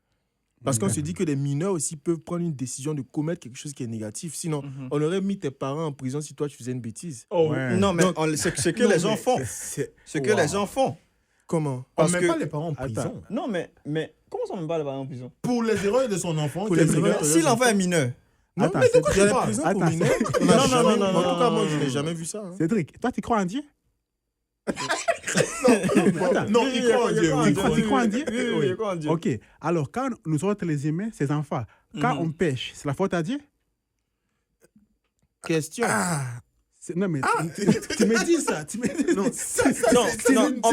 Parce qu'on se dit que les mineurs aussi peuvent prendre une décision de commettre quelque chose qui est négatif. Sinon, on aurait mis tes parents en prison si toi, tu faisais une bêtise. Oh, Ouais. Non, mais Donc- c'est que les gens font. C'est que les gens font. Comment? On Parce met que- pas les parents en Attends. prison. Non, mais comment ça, on met pas les parents en prison? Pour les erreurs de son enfant, Pour qui est les mineur. erreurs- Si l'enfant est mineur. Non, Attends, mais de c'est- quoi Il y a tu des parles? prisons pour Attends, mineurs. Non, non, non, En tout cas, moi, je non. n'ai jamais vu ça. hein. Cédric, toi, tu crois en Dieu? Non, il croit en Dieu. oui, Tu crois en Dieu? Oui, il croit en Dieu. Ok. Alors, quand nous autres, les humains, ces enfants, quand on pêche, c'est la faute à Dieu? Question. Non, mais tu me dis ça. Tu me dis... Non, Non, on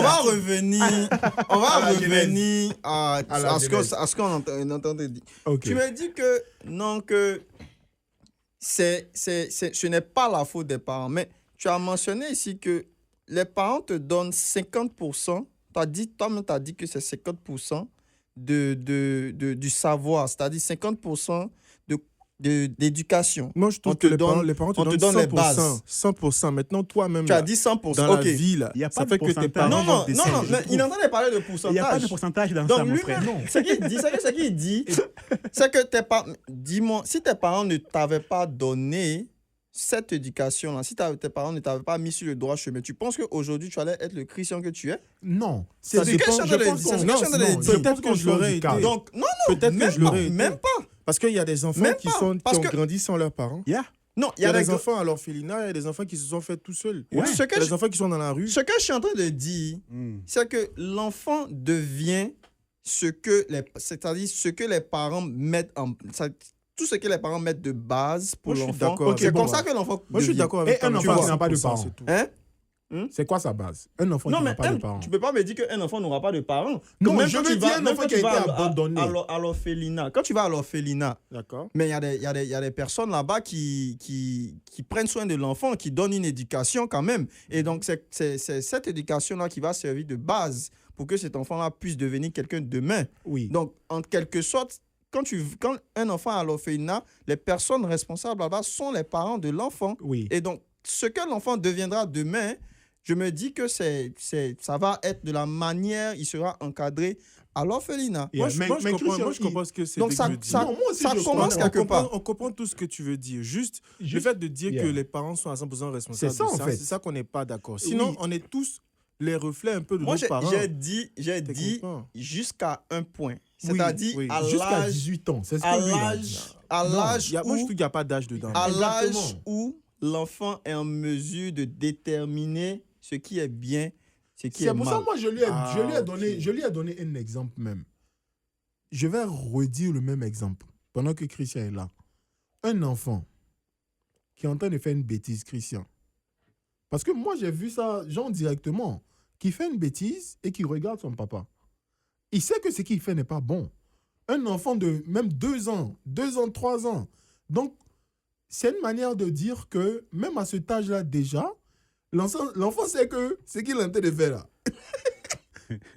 va revenir À la revenir à la ce qu'on entendait dire. Ok. Tu me dis que non, que ce n'est pas la faute des parents. Mais tu as mentionné ici que les parents te donnent 50%. Toi-même, tu as dit que c'est 50% du savoir, c'est-à-dire 50% d'éducation. Moi, je trouve On que te donne- les parents te on te donnent donne les 100%. bases. 100%. Maintenant, toi-même, Tu as là, dit 100%. dans Ok. la vie, là, Il y a ça pas de fait que tes pourcentage. parents Non, vont non, non, descendre, non, je mais trouve. il est en train de parler de Il n'y a pas pourcentage. de pourcentage dans Donc ça, mon lui, frère. ce qu'il dit, c'est que tes parents, dis-moi, si tes parents ne t'avaient pas donné cette éducation-là, si tes parents ne t'avaient pas mis sur le droit chemin, tu penses qu'aujourd'hui, tu allais être le Christian que tu es? Non. C'est ce que je suis en train de dire. qu'on- non, peut-être que je l'aurais été. Donc, non, Peut-être que je l'aurais été. même pas. Parce qu'il y a des enfants Même qui pas, ont parce que- grandi sans leurs parents. Yeah. Non, Il y a des enfants à l'orphelinat, il y a des enfants qui se sont faits tout seuls. Ouais. Il y a des enfants qui sont dans la rue. Ce que je suis en train de dire, Mm. c'est que l'enfant devient c'est-à-dire ce que les parents mettent tout ce que les parents mettent de base pour Moi, je suis l'enfant. d'accord C'est avec comme toi. ça que l'enfant Moi, je suis devient. d'accord avec Et toi. un mais enfant tu vois, qui n'a pas de 100%, parents. c'est tout. Hein? C'est quoi sa base? Un enfant Non, qui mais n'a pas de parents. tu peux pas me dire qu'un enfant n'aura pas de parents. Non, Même je quand veux tu dire vas- un même enfant quand qui a tu vas été abandonné. à l'orphelinat. Quand tu vas à l'orphelinat, D'accord. mais il y a des personnes là-bas qui prennent soin de l'enfant, qui donnent une éducation quand même. Et donc, c'est cette éducation-là qui va servir de base pour que cet enfant-là puisse devenir quelqu'un de demain. Oui. Donc, en quelque sorte, quand un enfant est à l'orphelinat, les personnes responsables là-bas sont les parents de l'enfant. Oui. Et donc, ce que l'enfant deviendra demain, je me dis que ça va être de la manière, il sera encadré à l'orphelinat. Yeah. Moi, je comprends, Christian, moi, je comprends ce que c'est Donc, que ça, tu veux dire. ça, Non, moi aussi, ça je commence comprends. quelque part. On comprend tout ce que tu veux dire. Juste le Juste- fait de dire Yeah. que les parents sont à 100% responsables C'est ça, de en fait. c'est ça qu'on n'est pas d'accord. Sinon, Oui. on est tous les reflets un peu de Moi, nos parents. j'ai dit comprends. jusqu'à un point. Oui, C'est-à-dire oui. à Jusqu'à l'âge 18 ans. C'est ce à que lui, il a l'âge dit. à Non, l'âge Moi, je trouve où qu'il n'y a pas d'âge dedans. à l'âge Exactement. où l'enfant est en mesure de déterminer ce qui est bien, ce qui est C'est pour mal. ça, moi, je lui ai Ah, donné, ok. je lui ai donné un exemple même. Je vais redire le même exemple pendant que Christian est là. Un enfant qui est en train de faire une bêtise, Christian. Parce que moi, j'ai vu ça, genre directement, qui fait une bêtise et qui regarde son papa. Il sait que ce qu'il fait n'est pas bon. Un enfant de même 2 ans, 3 ans. Donc, c'est une manière de dire que même à cet âge-là déjà, l'enfant sait que ce qu'il est en train de faire là,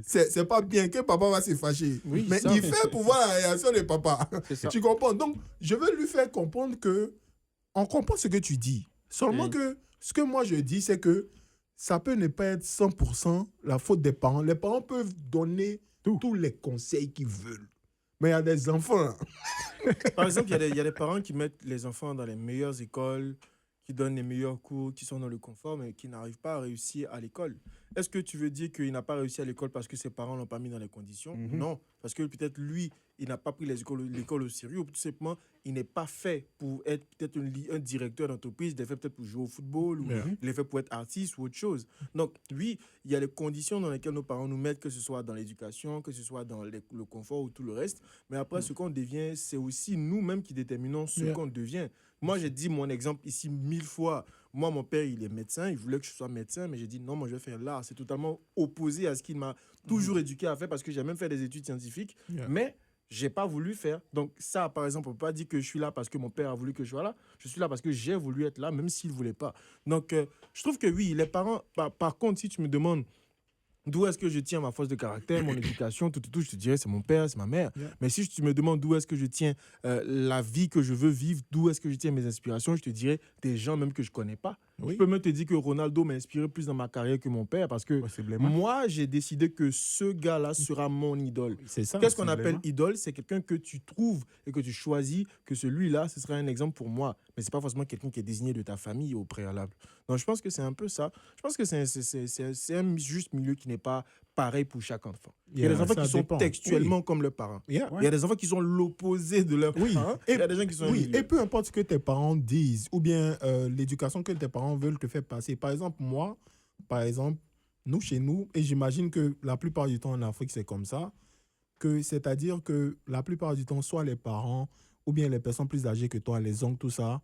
c'est pas bien, que papa va se fâcher. Oui, mais ça. il fait pour voir la réaction de papa. C'est ça. Tu comprends? Donc, je veux lui faire comprendre que on comprend ce que tu dis. Seulement Oui. que ce que moi je dis, c'est que ça peut ne pas être 100% la faute des parents. Les parents peuvent donner tous les conseils qu'ils veulent. Mais il y a des enfants là. Par exemple, il y a des parents qui mettent les enfants dans les meilleures écoles, qui donnent les meilleurs cours, qui sont dans le confort, mais qui n'arrivent pas à réussir à l'école. Est-ce que tu veux dire qu'il n'a pas réussi à l'école parce que ses parents ne l'ont pas mis dans les conditions? Mhm. Non, parce que peut-être lui, il n'a pas pris l'école au sérieux, ou tout simplement, il n'est pas fait pour être peut-être un directeur d'entreprise, il est fait peut-être pour jouer au football, ou Yeah. il est fait pour être artiste ou autre chose. Donc, oui, il y a les conditions dans lesquelles nos parents nous mettent, que ce soit dans l'éducation, que ce soit dans le confort ou tout le reste. Mais après, ce qu'on devient, c'est aussi nous-mêmes qui déterminons ce Yeah. qu'on devient. Moi, j'ai dit mon exemple ici 1000 fois. Moi, mon père, il est médecin. Il voulait que je sois médecin, mais j'ai dit non, moi, je vais faire l'art. C'est totalement opposé à ce qu'il m'a toujours éduqué à faire parce que j'ai même fait des études scientifiques. Yeah. Mais j'ai pas voulu faire. Donc, ça, par exemple, on peut pas dire que je suis là parce que mon père a voulu que je sois là. Je suis là parce que j'ai voulu être là, même s'il ne voulait pas. Donc, je trouve que oui, les parents, par contre, si tu me demandes d'où est-ce que je tiens ma force de caractère, mon éducation, tout, je te dirais c'est mon père, c'est ma mère. Yeah. Mais si tu me demandes d'où est-ce que je tiens la vie que je veux vivre, d'où est-ce que je tiens mes inspirations, je te dirais des gens même que je connais pas. Oui. Je peux même te dire que Ronaldo m'a inspiré plus dans ma carrière que mon père parce que Possiblement. moi, j'ai décidé que ce gars-là sera mon idole. C'est ça. Qu'est-ce qu'on appelle Possiblement. idole? C'est quelqu'un que tu trouves et que tu choisis que celui-là, ce sera un exemple pour moi. Mais c'est pas forcément quelqu'un qui est désigné de ta famille au préalable. Donc, je pense que c'est un peu ça. Je pense que c'est un juste milieu qui n'est pas pareil pour chaque enfant. Il y a Yeah, des enfants ça qui sont dépend. textuellement comme leurs parents. Yeah. Il y a des enfants qui sont l'opposé de leurs Oui. parents. Et- Il y a des gens qui sont au Oui, milieu. et peu importe ce que tes parents disent ou bien l'éducation que tes parents veulent te faire passer. Par exemple, moi, nous, chez nous, et j'imagine que la plupart du temps en Afrique, c'est comme ça, que c'est-à-dire que la plupart du temps, soit les parents ou bien les personnes plus âgées que toi, les oncles, tout ça,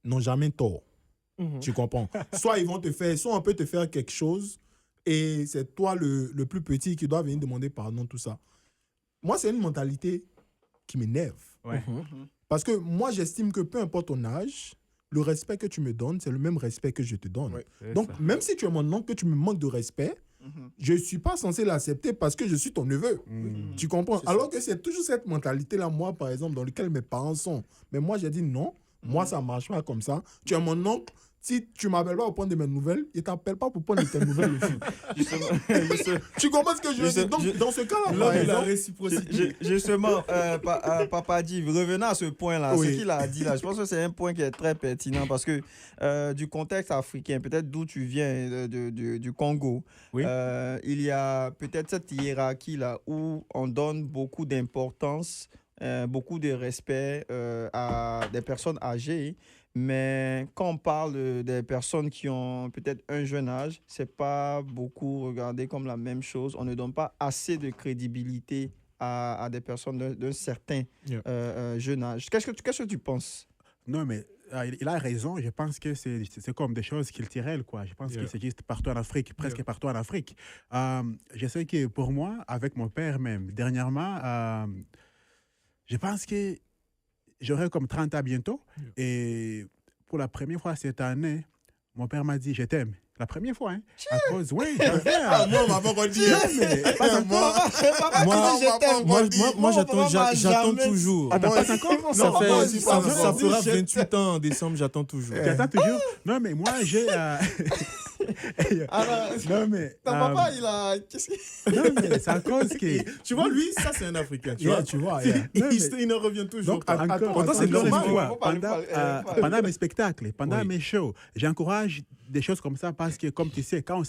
n'ont jamais tort. Mhm. Tu comprends? Soit ils vont te faire, soit on peut te faire quelque chose et c'est toi le plus petit qui doit venir demander pardon, tout ça. Moi, c'est une mentalité qui m'énerve. Ouais. Mhm. Parce que moi, j'estime que peu importe ton âge, le respect que tu me donnes, c'est le même respect que je te donne. Ouais. C'est Donc, ça. même si tu es mon oncle, que tu me manques de respect, je ne suis pas censé l'accepter parce que je suis ton neveu. Mm. Tu comprends? C'est Alors ça. que c'est toujours cette mentalité-là, moi, par exemple, dans laquelle mes parents sont. Mais moi, j'ai dit non, moi, ça ne marche pas comme ça. Tu es mon oncle, si tu m'appelles pas pour prendre de mes nouvelles, il t'appelle pas pour prendre de tes nouvelles aussi. Justement, Tu comprends ce que je veux dire? Donc, dans ce cas-là, L'homme par et la exemple, réciprocité. Justement, Papa dit, revenons à ce point-là, Oui. ce qu'il a dit là, je pense que c'est un point qui est très pertinent parce que du contexte africain, peut-être d'où tu viens, du Congo, Oui. il y a peut-être cette hiérarchie là où on donne beaucoup d'importance, beaucoup de respect à des personnes âgées. Mais quand on parle des personnes qui ont peut-être un jeune âge, c'est pas beaucoup regardé comme la même chose. On ne donne pas assez de crédibilité à des personnes d'un certain jeune âge. Qu'est-ce que tu penses? Non, mais il a raison. Je pense que c'est comme des choses culturelles, quoi. Je pense que c'est juste partout en Afrique, presque partout en Afrique. Je sais que pour moi, avec mon père même, dernièrement, je pense que j'aurai comme 30 ans bientôt. Et pour la première fois cette année, mon père m'a dit « Je t'aime ». La première fois, hein. À cause, oui, j'avais moi, on m'a pas encore dit. Moi, j'attends toujours. Attends, pas encore? Ça fera 28 ans en décembre, j'attends toujours. J'attends toujours. Non, mais moi, j'ai... non, mais... Ton papa, il a... Non, mais c'est à cause que... Tu vois, lui, ça, c'est un Africain. Tu Yeah, vois, tu vois. il ne revient toujours Donc, pas. attends, Pourtant, c'est attends, normal. Faut parler, Pendant mes spectacles, pendant Oui. mes shows, j'encourage des choses comme ça parce que, comme tu sais, quand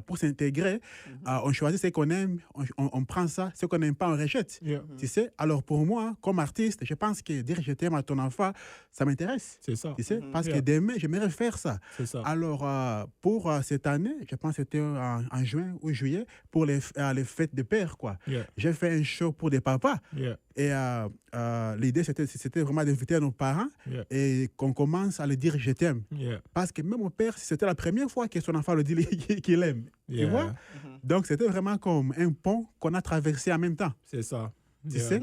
pour s'intégrer, on choisit ce qu'on aime, on prend ça, ce qu'on n'aime pas, on rejette. Yeah. Tu sais, alors pour moi, comme artiste, je pense que dire je t'aime à ton enfant, ça m'intéresse. C'est ça. Tu sais, parce que Yeah. demain, j'aimerais faire ça. C'est ça. Alors, pour cette année, je pense que c'était en juin ou juillet, pour les fêtes des pères, quoi. Yeah. J'ai fait un show pour des papas. Yeah. Et l'idée, c'était vraiment d'inviter nos parents Yeah. et qu'on commence à leur dire je t'aime. Yeah. Parce que même mon père, c'était la première fois que son enfant le dit qu'il aime. Tu Yeah. vois? Donc, c'était vraiment comme un pont qu'on a traversé en même temps. C'est ça. Tu Yeah. sais?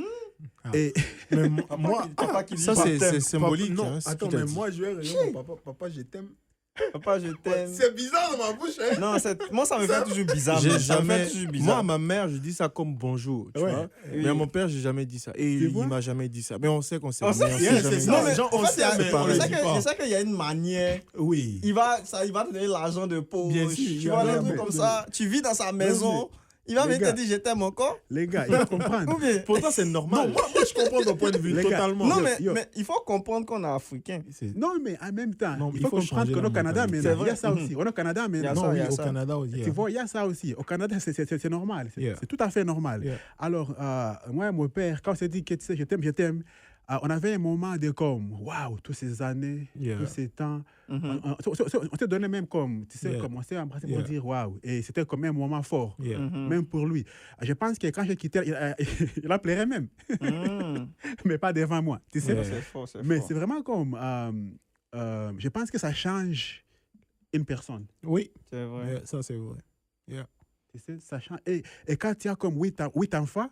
Ah. Et Mais moi, Papa qui dit Ça, pas. c'est symbolique. Non, hein, ce attends, qu'il a mais dit. moi, je vais répondre, papa, je t'aime. Papa, je t'aime. C'est bizarre dans ma bouche, hein. Non, moi, ça me fait toujours bizarre. J'ai Ça me fait jamais. toujours Moi, bizarre. à ma mère, je dis ça comme bonjour. Tu Ouais. vois? Oui. Mais à mon père, j'ai jamais dit ça. Et Tu il vois? m'a jamais dit ça. Mais on sait qu'on s'est On sait- aimés, on s'est Yeah, jamais c'est dit ça. Non, mais Genre, en on fait, sait, mais on le je sais dit que- pas. je sais qu'il y a une manière. Oui. Il va te donner l'argent de poche. Bien sûr, il Tu y a vois, bien, un truc mais- comme ça. Tu vis dans sa maison. Il va les venir te gars. dire je t'aime encore. les gars, il faut comprendre. Ou bien- Pourtant, c'est Non, normal. moi, je comprends ton point de vue Les gars, totalement. Non, yo. mais il faut comprendre qu'on est africain. Non, mais en même temps, Non, il il faut faut comprendre changer qu'au la Canada, mentalité. maintenant, il y a C'est ça vrai. aussi. Au Canada, Il y a maintenant, ça, Non, il y oui, a au ça. Canada aussi. tu vois, il y a ça aussi. Au Canada, c'est normal. Yeah. C'est tout à fait normal. Yeah. Alors, moi et mon père, quand on s'est dit que tu sais, je t'aime, on avait un moment de comme, waouh, toutes ces années, Yeah. tous ces temps. Mhm. On s'est donné même comme, tu sais, Yeah. comme on s'est embrassé Yeah. pour dire waouh. Et c'était comme un moment fort, Yeah. Mhm. même pour lui. Je pense que quand j'ai quitté, il a pleuré même, Mhm. mais pas devant moi. Tu sais? Yeah. C'est fort, c'est Mais fort. c'est vraiment comme, je pense que ça change une personne. Oui, C'est vrai. yeah, ça c'est vrai. Tu sais, ça change. Et quand tu as comme 8 enfants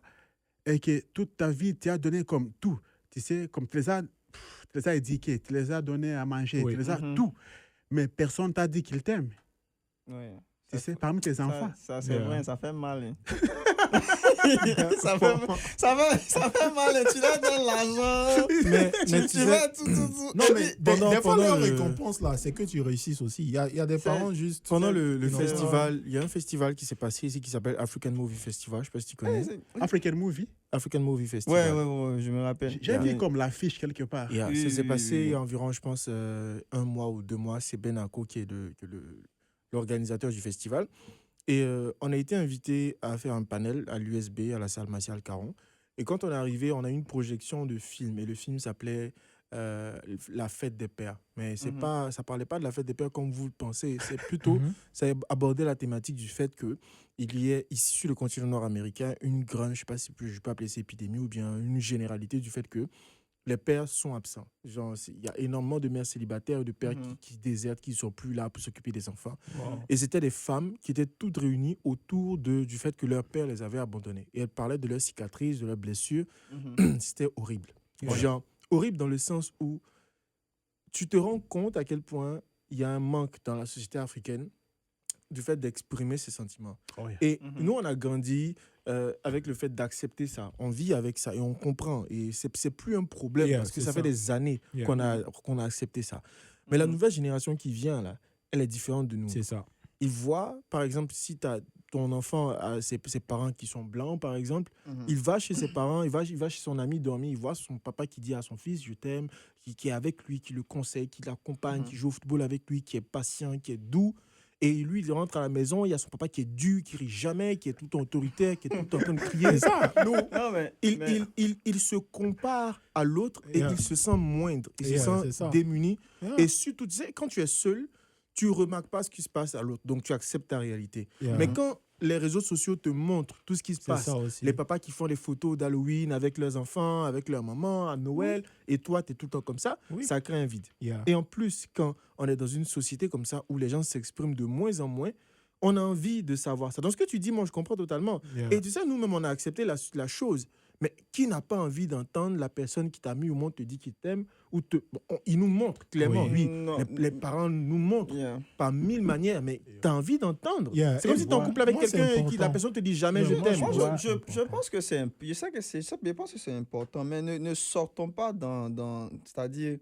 et que toute ta vie, tu as donné comme tout, tu sais, comme tu les as éduqués, tu les as donnés à manger, Oui. tu les as Mhm. tout. Mais personne t'a dit qu'il t'aime, Ouais. tu sais, parmi tes enfants. Ça, c'est Yeah. vrai, ça fait mal. Hein. ça fait mal. Hein. Tu leur donnes l'argent. Mais tu Tu sais, vas tout. Non, Et mais puis, des fois, pendant leur le- récompense, là, c'est que tu réussisses aussi. Il y a des parents juste... pendant le Non. festival, il y a un festival qui s'est passé ici qui s'appelle African Movie Festival. Je sais pas si tu connais. African Movie, African Movie Festival. Ouais, je me rappelle. j'ai vu comme l'affiche quelque part. Yeah, Oui, ça s'est oui, passé oui, il y oui. a environ, je pense, 1 mois ou 2 mois. C'est Ben Ako qui est l'organisateur du festival. Et on a été invité à faire un panel à l'USB, à la salle Martial Caron. Et quand on est arrivé, on a eu une projection de film. Et le film s'appelait La fête des pères. Mais c'est Mhm. pas, ça ne parlait pas de la fête des pères comme vous le pensez. C'est plutôt, Mhm. ça abordait la thématique du fait qu'il y ait ici sur le continent nord-américain une grande, je ne sais pas si je peux appeler ça épidémie ou bien une généralité du fait que les pères sont absents. Genre, il y a énormément de mères célibataires, de pères Mhm. qui désertent, qui ne sont plus là pour s'occuper des enfants. Wow. Et c'était des femmes qui étaient toutes réunies autour du fait que leur père les avait abandonnées. Et elles parlaient de leurs cicatrices, de leurs blessures. Mhm. C'était horrible. Ouais. Genre, horrible dans le sens où tu te rends compte à quel point il y a un manque dans la société africaine du fait d'exprimer ses sentiments. Oh, yeah. Et Mhm. nous, on a grandi avec le fait d'accepter ça. On vit avec ça et on comprend. Et c'est plus un problème Yeah, parce que c'est ça fait ça. des années Yeah. qu'on a accepté ça. Mais la nouvelle génération qui vient, là, elle est différente de nous. C'est ça. Ils voient, par exemple, si ton enfant a ses parents qui sont blancs, par exemple, il va chez ses parents, il va chez son ami dormir, il voit son papa qui dit à son fils, je t'aime, qui est avec lui, qui le conseille, qui l'accompagne, qui joue au football avec lui, qui est patient, qui est doux. Et lui, il rentre à la maison, il y a son papa qui est dur, qui rit jamais, qui est tout autoritaire, qui est tout le temps en train de crier. C'est ça. Nous, Non, mais, Il se compare à l'autre et Yeah. il se sent moindre, il se c'est ça. sent démuni. Yeah. Et surtout, tu sais, quand tu es seul, tu ne remarques pas ce qui se passe à l'autre, donc tu acceptes ta réalité. Yeah. Mais quand les réseaux sociaux te montrent tout ce qui se C'est passe, ça aussi. les papas qui font des photos d'Halloween avec leurs enfants, avec leur maman, à Noël, et toi, tu es tout le temps comme ça, Oui. ça crée un vide. Yeah. Et en plus, quand on est dans une société comme ça, où les gens s'expriment de moins en moins, on a envie de savoir ça. Dans ce que tu dis, moi, je comprends totalement. Yeah. Et tu sais, nous-mêmes, on a accepté la chose. Mais qui n'a pas envie d'entendre la personne qui t'a mis au monde te dit qu'il t'aime ou il nous montre clairement, Oui. oui. Non. Les parents nous montrent Yeah. par mille manières, mais tu as envie d'entendre. Yeah. C'est comme Et si tu es en moi- couple avec moi, c'est quelqu'un et que la important. personne te dit jamais Yeah, je moi, t'aime. je Moi, vois. je pense que c'est je sais que c'est ça, je pense que c'est important, mais ne sortons pas c'est-à-dire,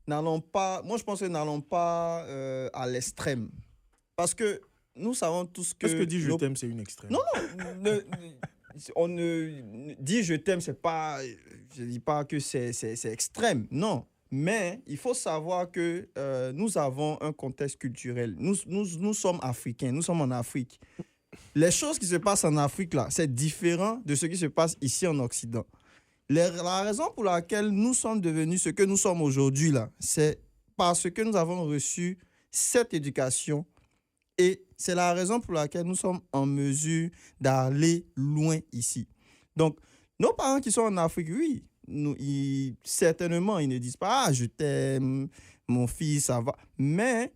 n'allons pas, moi je pense que n'allons pas à l'extrême. Parce que nous savons tous que... Parce que dire je nos- t'aime, c'est une extrême. Non, on ne dit je t'aime, c'est pas, je dis pas que c'est extrême, non. Mais il faut savoir que nous avons un contexte culturel. Nous sommes africains, nous sommes en Afrique. Les choses qui se passent en Afrique, là, c'est différent de ce qui se passe ici en Occident. La raison pour laquelle nous sommes devenus ce que nous sommes aujourd'hui, là, c'est parce que nous avons reçu cette éducation. Et c'est la raison pour laquelle nous sommes en mesure d'aller loin ici. Donc, nos parents qui sont en Afrique, oui, certainement, ils ne disent pas « Ah, je t'aime, mon fils, ça va ». Mais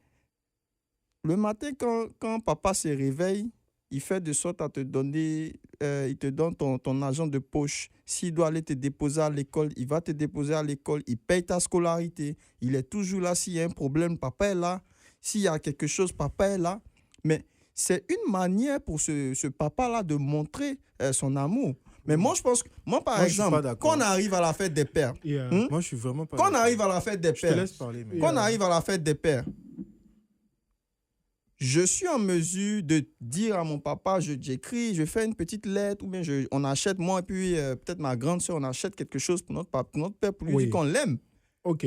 le matin, quand papa se réveille, il fait de sorte à te donner, il te donne ton argent de poche. S'il doit aller te déposer à l'école, il va te déposer à l'école, il paye ta scolarité. Il est toujours là. S'il y a un problème, papa est là. S'il y a quelque chose, papa est là. Mais c'est une manière pour ce papa-là de montrer son amour. Mais moi, je pense que, par Moi, je suis pas exemple, d'accord. quand on arrive à la fête des pères, Yeah. Moi, je suis vraiment pas quand on d'accord. arrive à la fête des Je te pères, laisse parler. Mais... quand on arrive à la fête des pères, je suis en mesure de dire à mon papa, j'écris, je fais une petite lettre, ou bien on achète, moi et puis peut-être ma grande soeur, on achète quelque chose pour notre père, pour lui Oui. dire qu'on l'aime. OK.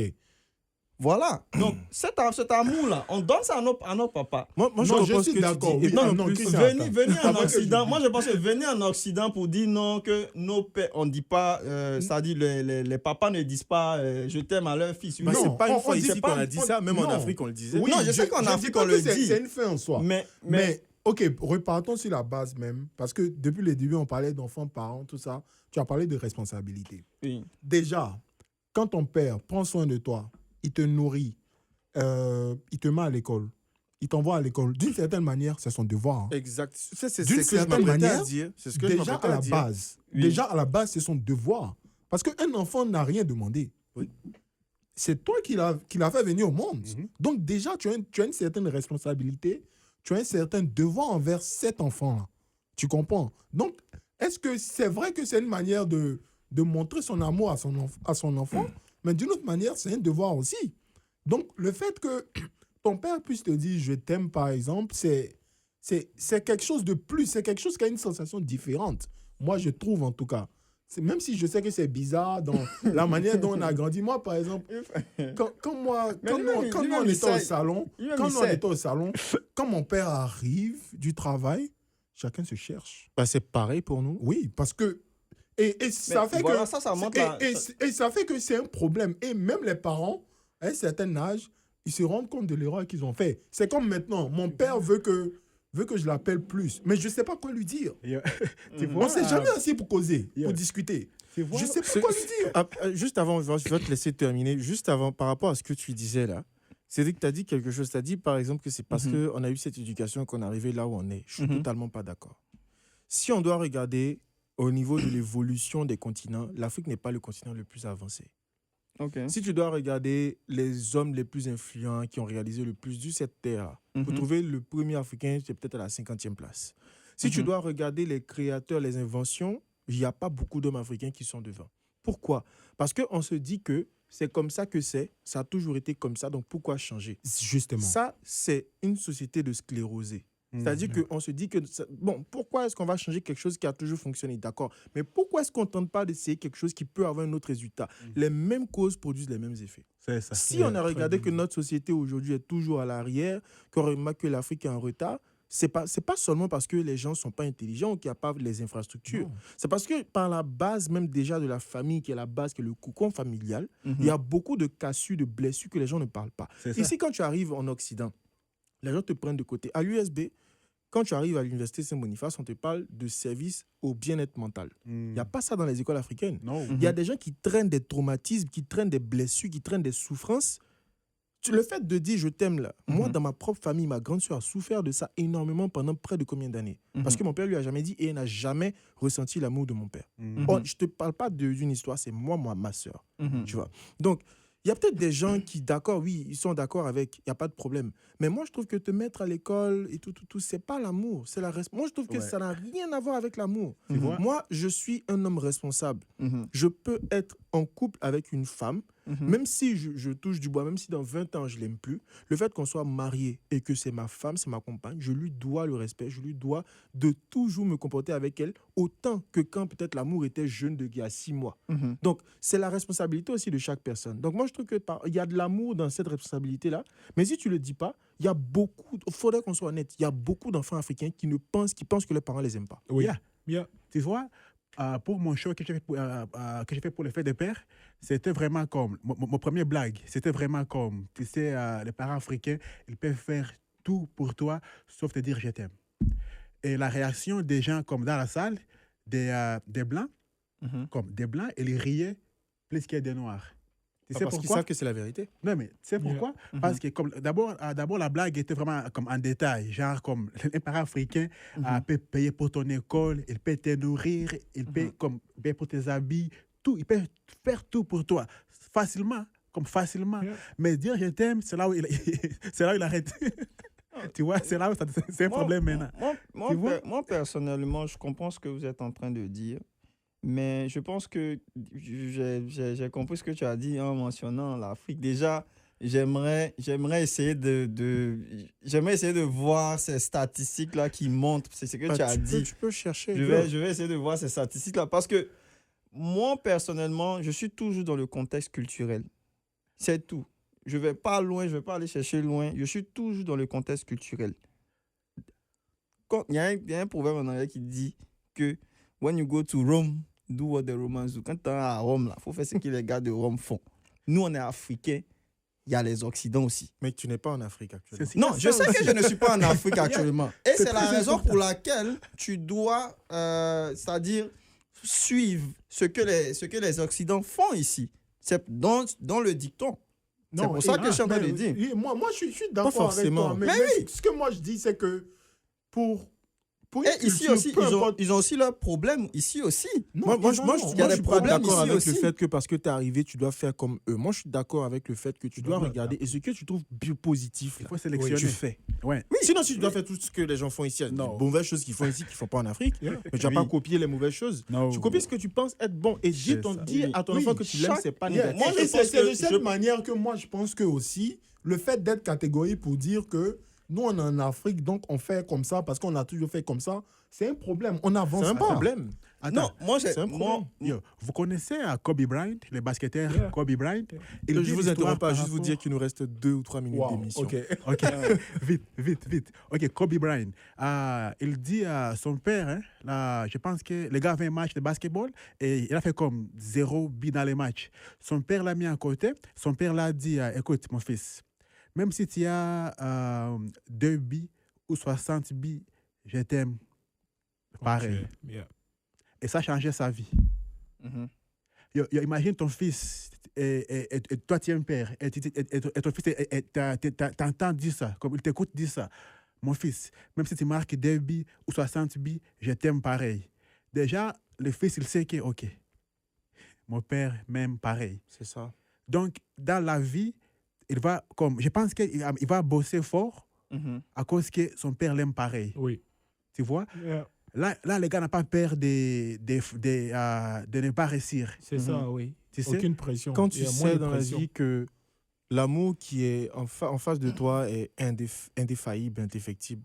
Voilà. Donc, cet amour-là, on donne ça à nos papas. Moi, je Non, comprends je ce suis que tu d'accord, dis. oui. Et puis, Ah, en non, plus, Christian, Venir en Attends. Occident, moi je pense que venir en Occident pour dire non, que nos pères, on ne dit pas, c'est-à-dire les papas ne disent pas je t'aime à leur fils. bah, Non, c'est pas une on fois dit ici qu'on pas- a dit ça, même en non. Afrique, on le disait. Oui. Non, je sais qu'en dis Afrique, pas on que le c'est- dit. C'est une fin en soi. Mais OK, repartons sur la base même. Parce que depuis le début, on parlait d'enfants, parents, tout ça. Tu as parlé de responsabilité. oui. Déjà, quand ton père prend soin de toi, il te nourrit, il te met à l'école, il t'envoie à l'école, d'une certaine manière, c'est son devoir. hein. Exact. C'est D'une ce que je certaine m'apprêtais à manière, dire. C'est ce que je Déjà m'apprêtais à à la dire. base. Oui. Déjà à la base, c'est son devoir. Parce qu'un enfant n'a rien demandé. Oui. C'est toi qui l'a fait venir au monde. Mhm. Donc déjà, tu as une certaine responsabilité, tu as un certain devoir envers cet enfant-là. Tu comprends? Donc, est-ce que c'est vrai que c'est une manière de montrer son amour à son enfant, mais d'une autre manière, c'est un devoir aussi. Donc, le fait que ton père puisse te dire « je t'aime » par exemple, c'est quelque chose de plus, c'est quelque chose qui a une sensation différente. Moi, je trouve en tout cas. Même si je sais que c'est bizarre dans la manière dont on a grandi. Moi, par exemple, quand nous, on était au salon, quand mon père arrive du travail, chacun se cherche. Bah, c'est pareil pour nous. Oui, parce que... Et ça fait voilà, que... ça montre la- et ça fait que c'est un problème. Et même les parents, à un certain âge, ils se rendent compte de l'erreur qu'ils ont fait. C'est comme maintenant, mon père veut que je l'appelle plus, mais je ne sais pas quoi lui dire. Tu On ne s'est jamais assis pour causer, Yeah. pour discuter. Tu Je ne sais pas quoi lui dire. Juste avant, je vais te laisser terminer. Juste avant, par rapport à ce que tu disais là, c'est que tu as dit quelque chose. Tu as dit, par exemple, que c'est parce qu'on a eu cette éducation qu'on est arrivé là où on est. Je suis totalement pas d'accord. Si on doit regarder au niveau de l'évolution des continents, l'Afrique n'est pas le continent le plus avancé. OK. Si tu dois regarder les hommes les plus influents qui ont réalisé le plus sur cette terre, pour trouver le premier Africain, c'est peut-être à la 50e place. Si tu dois regarder les créateurs, les inventions, il n'y a pas beaucoup d'hommes africains qui sont devant. Pourquoi? Parce qu'on se dit que c'est comme ça que c'est, ça a toujours été comme ça, donc pourquoi changer? Justement. Ça, c'est une société de sclérosés. C'est-à-dire qu'on se dit que, bon, pourquoi est-ce qu'on va changer quelque chose qui a toujours fonctionné? D'accord. Mais pourquoi est-ce qu'on ne tente pas d'essayer quelque chose qui peut avoir un autre résultat? Les mêmes causes produisent les mêmes effets. C'est ça. Si on a regardé que notre société aujourd'hui est toujours à l'arrière, qu'on remarque que l'Afrique est en retard, c'est pas seulement parce que les gens ne sont pas intelligents ou qu'il n'y a pas les infrastructures. Non. C'est parce que par la base même déjà de la famille, qui est la base, qui est le cocon familial, il y a beaucoup de cassures, de blessures que les gens ne parlent pas. C'est ça. Ici, quand tu arrives en Occident, les gens te prennent de côté. À l'USB, quand tu arrives à l'université Saint-Boniface, on te parle de service au bien-être mental. Il n'y a pas ça dans les écoles africaines. Non. Il y a des gens qui traînent des traumatismes, qui traînent des blessures, qui traînent des souffrances. Le fait de dire je t'aime là, moi dans ma propre famille, ma grande soeur a souffert de ça énormément pendant près de combien d'années? Parce que mon père lui a jamais dit et elle n'a jamais ressenti l'amour de mon père. Or, je te parle pas d'une histoire, c'est moi, ma soeur. Tu vois. Donc, il y a peut-être des gens qui, d'accord, oui, ils sont d'accord avec, il n'y a pas de problème. Mais moi, je trouve que te mettre à l'école et tout, c'est pas l'amour, c'est la Moi, je trouve que ça n'a rien à voir avec l'amour. Moi, je suis un homme responsable. Je peux être en couple avec une femme, même si je touche du bois, même si dans 20 ans, je ne l'aime plus, le fait qu'on soit marié et que c'est ma femme, c'est ma compagne, je lui dois le respect, je lui dois de toujours me comporter avec elle autant que quand peut-être l'amour était jeune il y a 6 mois. Donc, c'est la responsabilité aussi de chaque personne. Donc, moi, je trouve qu'il y a de l'amour dans cette responsabilité-là, mais si tu ne le dis pas, il y a beaucoup, il faudrait qu'on soit honnête, il y a beaucoup d'enfants africains qui pensent que leurs parents ne les aiment pas. Oui. Yeah. Tu vois, pour mon show que j'ai fait pour les fêtes des pères, c'était vraiment comme, mon premier blague, c'était vraiment comme, tu sais, les parents africains, ils peuvent faire tout pour toi, sauf te dire je t'aime. Et la réaction des gens comme dans la salle, des blancs, comme des blancs, ils riaient plus que des noirs. Tu sais Parce qu'ils pourquoi? savent que c'est la vérité. Non, mais tu sais pourquoi? Parce que comme, d'abord, la blague était vraiment comme en détail. Genre, comme un parent africain peut payer pour ton école, il peut te nourrir, il peut comme, payer pour tes habits, tout. Il peut faire tout pour toi. Facilement. Mais dire je t'aime, c'est là où c'est là où il arrête. Tu vois, c'est là où c'est un problème maintenant. Moi, personnellement, je comprends ce que vous êtes en train de dire. Mais je pense que j'ai compris ce que tu as dit en mentionnant l'Afrique. Déjà, j'aimerais essayer de voir ces statistiques-là qui montrent. C'est ce que tu as dit. Tu peux chercher. Je vais essayer de voir ces statistiques-là parce que moi, personnellement, je suis toujours dans le contexte culturel. C'est tout. Je ne vais pas loin, je ne vais pas aller chercher loin. Je suis toujours dans le contexte culturel. Il y a un proverbe en anglais qui dit que when you go to Rome, do what the Romans do. Quand tu es à Rome, il faut faire ce que les gars de Rome font. Nous, on est Africains. Il y a les Occidents aussi. Mais tu n'es pas en Afrique actuellement. Non, je sais que je ne suis pas en Afrique actuellement. Et c'est la raison pour laquelle tu dois, c'est-à-dire, suivre ce que les Occidents font ici. C'est dans le dicton. C'est pour ça que je suis en train de dire. Oui, moi, je suis d'accord avec toi. Mais oui. Ce que moi, je dis, c'est que pour et ici aussi, ils ont aussi leurs problèmes. Ici aussi. Non, moi, je il y a des problèmes d'accord ici avec aussi. le fait que parce que tu es arrivé, tu dois faire comme eux. Moi, je suis d'accord avec le fait que tu dois regarder. Et ce que tu trouves positif, Il faut sélectionner. tu fais. Ouais. Oui. Sinon, si tu dois faire tout ce que les gens font ici, il y a des mauvaises choses qu'ils font ici qu'ils ne font pas en Afrique. Mais tu ne vas pas copier les mauvaises choses. Non. Tu copies ce que tu penses être bon. Et dis à ton enfant que tu l'aimes, c'est pas négatif. Moi, c'est de cette manière que moi, je pense que aussi, le fait d'être catégorique pour dire que nous, on est en Afrique, donc on fait comme ça parce qu'on a toujours fait comme ça, c'est un problème. On avance pas. C'est un problème. Non, moi, c'est un problème. Vous connaissez Kobe Bryant, le basketteur Kobe Bryant? Je ne vous interromps pas, juste vous dire qu'il nous reste 2 ou 3 minutes d'émission. Ok. Vite. Ok, Kobe Bryant. Il dit à son père, hein, là, je pense que le gars avait un match de basketball et il a fait comme 0 but dans les matchs. Son père l'a mis à côté. Son père l'a dit, écoute, mon fils, même si tu as 2 billes ou 60 billes, je t'aime. Pareil. Et ça a changé sa vie. Imagine ton fils, et toi tu es un père, et ton fils t'entends dire ça, comme il t'écoute dire ça. Mon fils, même si tu marques 2 billes ou 60 billes, je t'aime pareil. Déjà, le fils, il sait que, ok, mon père m'aime pareil. C'est ça. Donc, dans la vie, je pense qu'il va bosser fort à cause que son père l'aime pareil. Oui. Tu vois? là, les gars n'ont pas peur de ne pas réussir. C'est ça, oui. Tu sais? Aucune pression. Quand Il tu y a moins sais de dans la pression. vie que l'amour qui est en face de toi est indéfaillible, indéfectible,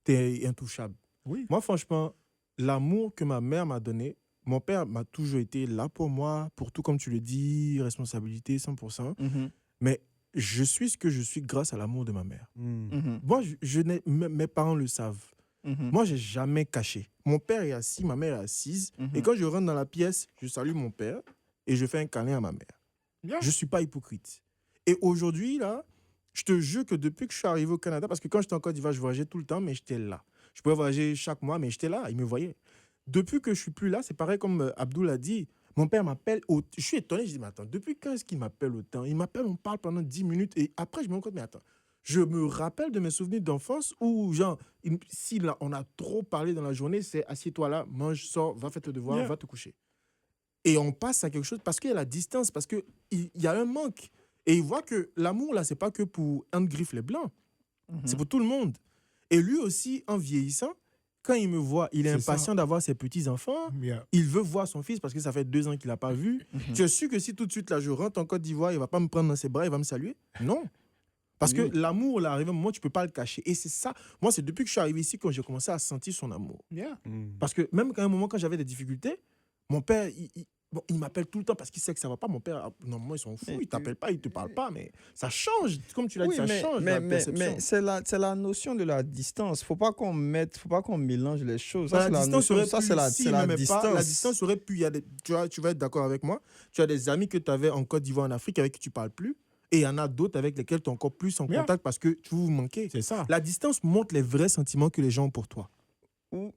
tu es intouchable. Oui. Moi, franchement, l'amour que ma mère m'a donné, mon père m'a toujours été là pour moi, pour tout, comme tu le dis, responsabilité 100%. Mais je suis ce que je suis grâce à l'amour de ma mère. Moi, mes parents le savent. Moi, j'ai jamais caché. Mon père est assis, ma mère est assise. Et quand je rentre dans la pièce, je salue mon père et je fais un câlin à ma mère. Yeah. Je ne suis pas hypocrite. Et aujourd'hui, là, je te jure que depuis que je suis arrivé au Canada, parce que quand j'étais en Côte d'Ivoire, je voyageais tout le temps, mais j'étais là. Je pouvais voyager chaque mois, mais j'étais là, il me voyait. Depuis que je suis plus là, c'est pareil comme Abdul a dit, mon père m'appelle, je suis étonné, je dis, mais attends, depuis quand est-ce qu'il m'appelle autant? Il m'appelle, on parle pendant 10 minutes, et après, je me rends compte, mais attends, je me rappelle de mes souvenirs d'enfance où, genre, si là, on a trop parlé dans la journée, c'est assieds-toi là, mange, sors, va faire tes devoirs, Yeah. va te coucher. Et on passe à quelque chose parce qu'il y a la distance, parce qu'il y a un manque. Et il voit que l'amour, là, c'est pas que pour Anne Griff les Blancs, c'est pour tout le monde. Et lui aussi, en vieillissant, quand il me voit, il est C'est ça. impatient d'avoir ses petits-enfants. Yeah. Il veut voir son fils parce que ça fait 2 ans qu'il l'a pas vu. Tu es sûr que si tout de suite, là, je rentre en Côte d'Ivoire, il va pas me prendre dans ses bras, il va me saluer? Non. Parce que l'amour, là, arrive à un moment, tu peux pas le cacher. Et c'est ça. Moi, c'est depuis que je suis arrivé ici que j'ai commencé à sentir son amour. Yeah. Parce que même à un moment, quand j'avais des difficultés, mon père, il m'appelle tout le temps parce qu'il sait que ça va pas. Mon père, normalement, ils sont fous, il t'appelle pas, il te parle pas, mais ça change. Comme tu l'as dit, ça change la perception. mais c'est la notion de la distance. Faut pas qu'on mélange les choses. Bah, Ça, c'est la la distance notion, aurait ça pu, c'est la s'il m'aimait pas, distance. la distance aurait pu, tu vas être d'accord avec moi, tu as des amis que tu avais en Côte d'Ivoire, en Afrique, avec qui tu parles plus, et il y en a d'autres avec lesquels tu es encore plus en Yeah. contact parce que tu vous manquez. C'est ça. La distance montre les vrais sentiments que les gens ont pour toi.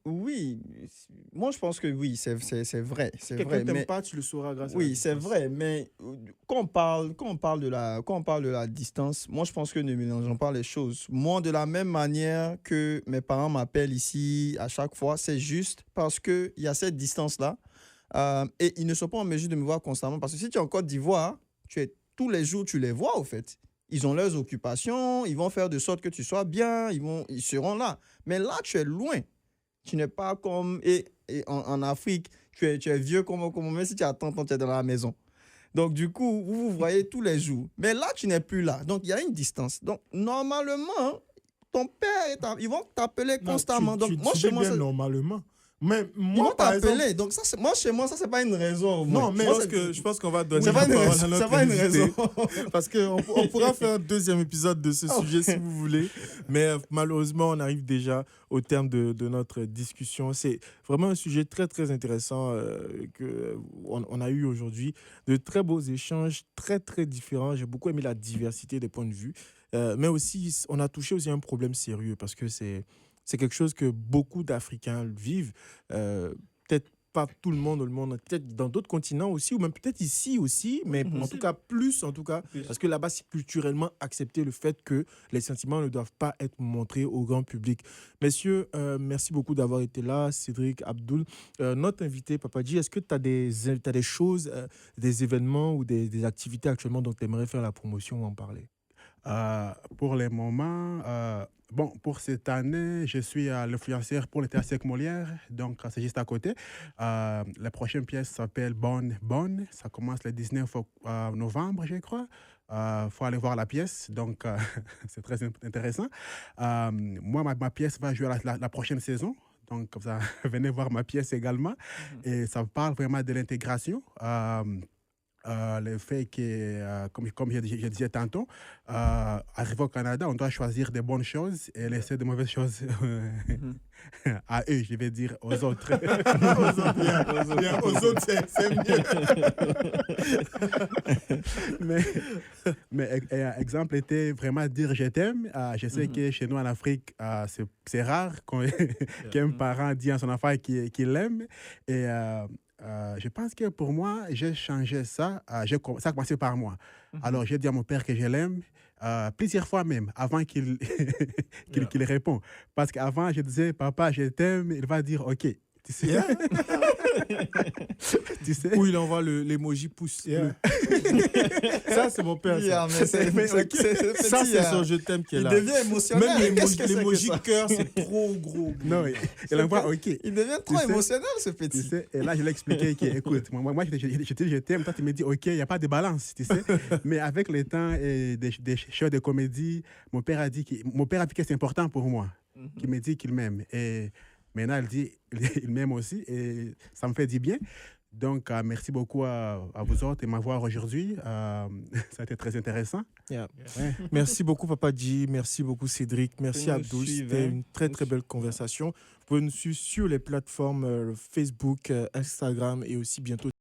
Oui, moi je pense que oui, c'est vrai. C'est Quelqu'un vrai. t'aime Mais pas, tu le sauras grâce à la oui, c'est distance. vrai, mais quand on parle de la distance, moi je pense que ne mélangeons pas les choses. Moi, de la même manière que mes parents m'appellent ici à chaque fois, c'est juste parce qu'il y a cette distance-là et ils ne sont pas en mesure de me voir constamment. Parce que si tu es en Côte d'Ivoire, tous les jours tu les vois au fait. Ils ont leurs occupations, ils vont faire de sorte que tu sois bien, ils seront là. Mais là, tu es loin. Tu n'es pas comme... Et en Afrique, tu es vieux comme même si tu as 30 ans, tu es dans la maison. Donc, du coup, vous vous voyez tous les jours. Mais là, tu n'es plus là. Donc, il y a une distance. Donc, normalement, ton père, ils vont t'appeler Non, constamment. Donc, moi, tu chez dis moi, bien normalement. Mais ils moi, vont par exemple... t'appeler. Donc, ça, moi, chez moi, ça, c'est pas une raison. Non, mais Je pense qu'on va donner c'est pas la une parole à raison. notre C'est pas une invité. raison. Parce qu'on pourra faire un deuxième épisode de ce sujet si vous voulez. Mais malheureusement, on arrive déjà au terme de notre discussion. C'est vraiment un sujet très, très intéressant qu'on a eu aujourd'hui. De très beaux échanges, très, très différents. J'ai beaucoup aimé la diversité des points de vue. Mais aussi, on a touché aussi un problème sérieux parce que c'est quelque chose que beaucoup d'Africains vivent. Peut-être pas tout le monde, peut-être dans d'autres continents aussi, ou même peut-être ici aussi, mais en tout cas plus, parce que là-bas, c'est culturellement accepté le fait que les sentiments ne doivent pas être montrés au grand public. Messieurs, merci beaucoup d'avoir été là, Cédric, Abdul. Notre invité, Papadji, est-ce que tu as des choses, des événements ou des activités actuellement dont tu aimerais faire la promotion ou en parler? Pour les moments, pour cette année, je suis l'influenceur pour le théâtre Sec Molière, donc c'est juste à côté. La prochaine pièce s'appelle Bonne Bonne, ça commence le 19 novembre, je crois. Faut aller voir la pièce, donc c'est très intéressant. Moi, ma pièce va jouer la prochaine saison. Donc, comme ça, venez voir ma pièce également. Et ça parle vraiment de l'intégration. Le fait que, comme je disais tantôt, arrivé au Canada, on doit choisir des bonnes choses et laisser de mauvaises choses à eux, je vais dire aux autres. Aux autres, c'est mieux. mais exemple était vraiment dire je t'aime. Je sais que chez nous en Afrique, c'est rare qu'un parent dit à son enfant qu'il l'aime. Et je pense que pour moi, j'ai changé ça. Ça a commencé par moi. Alors, j'ai dit à mon père que je l'aime plusieurs fois même, avant qu'il qu'il répond. Parce qu'avant, je disais, papa, je t'aime. Il va dire, OK, Tu sais, Yeah. tu sais. Où il envoie l'emoji pouce Yeah. bleu. Ça, c'est mon père. Yeah, Ça, mais c'est ça, petit, c'est hein. son je t'aime qui est Il là. devient émotionnel. Même Qu'est-ce que c'est que l'emoji ça? cœur, c'est trop gros. Non, il envoie OK. Il devient trop sais- émotionnel, ce Tu petit. sais, et là, je l'ai expliqué que, écoute, moi je t'aime, toi, tu me dis, OK, il n'y a pas de balance, tu sais. Mais avec le temps et des shows de comédie, mon père a dit que c'est important pour moi, qu'il me dit qu'il m'aime. Et maintenant, il dit, il m'aime aussi, et ça me fait du bien. Donc, merci beaucoup à vous autres de m'avoir aujourd'hui. Ça a été très intéressant. Yeah. Ouais. Merci beaucoup, Papa G. Merci beaucoup, Cédric. Merci, Nous Abdou. suivez. C'était une très, très belle conversation. Vous pouvez nous suivre sur les plateformes Facebook, Instagram et aussi bientôt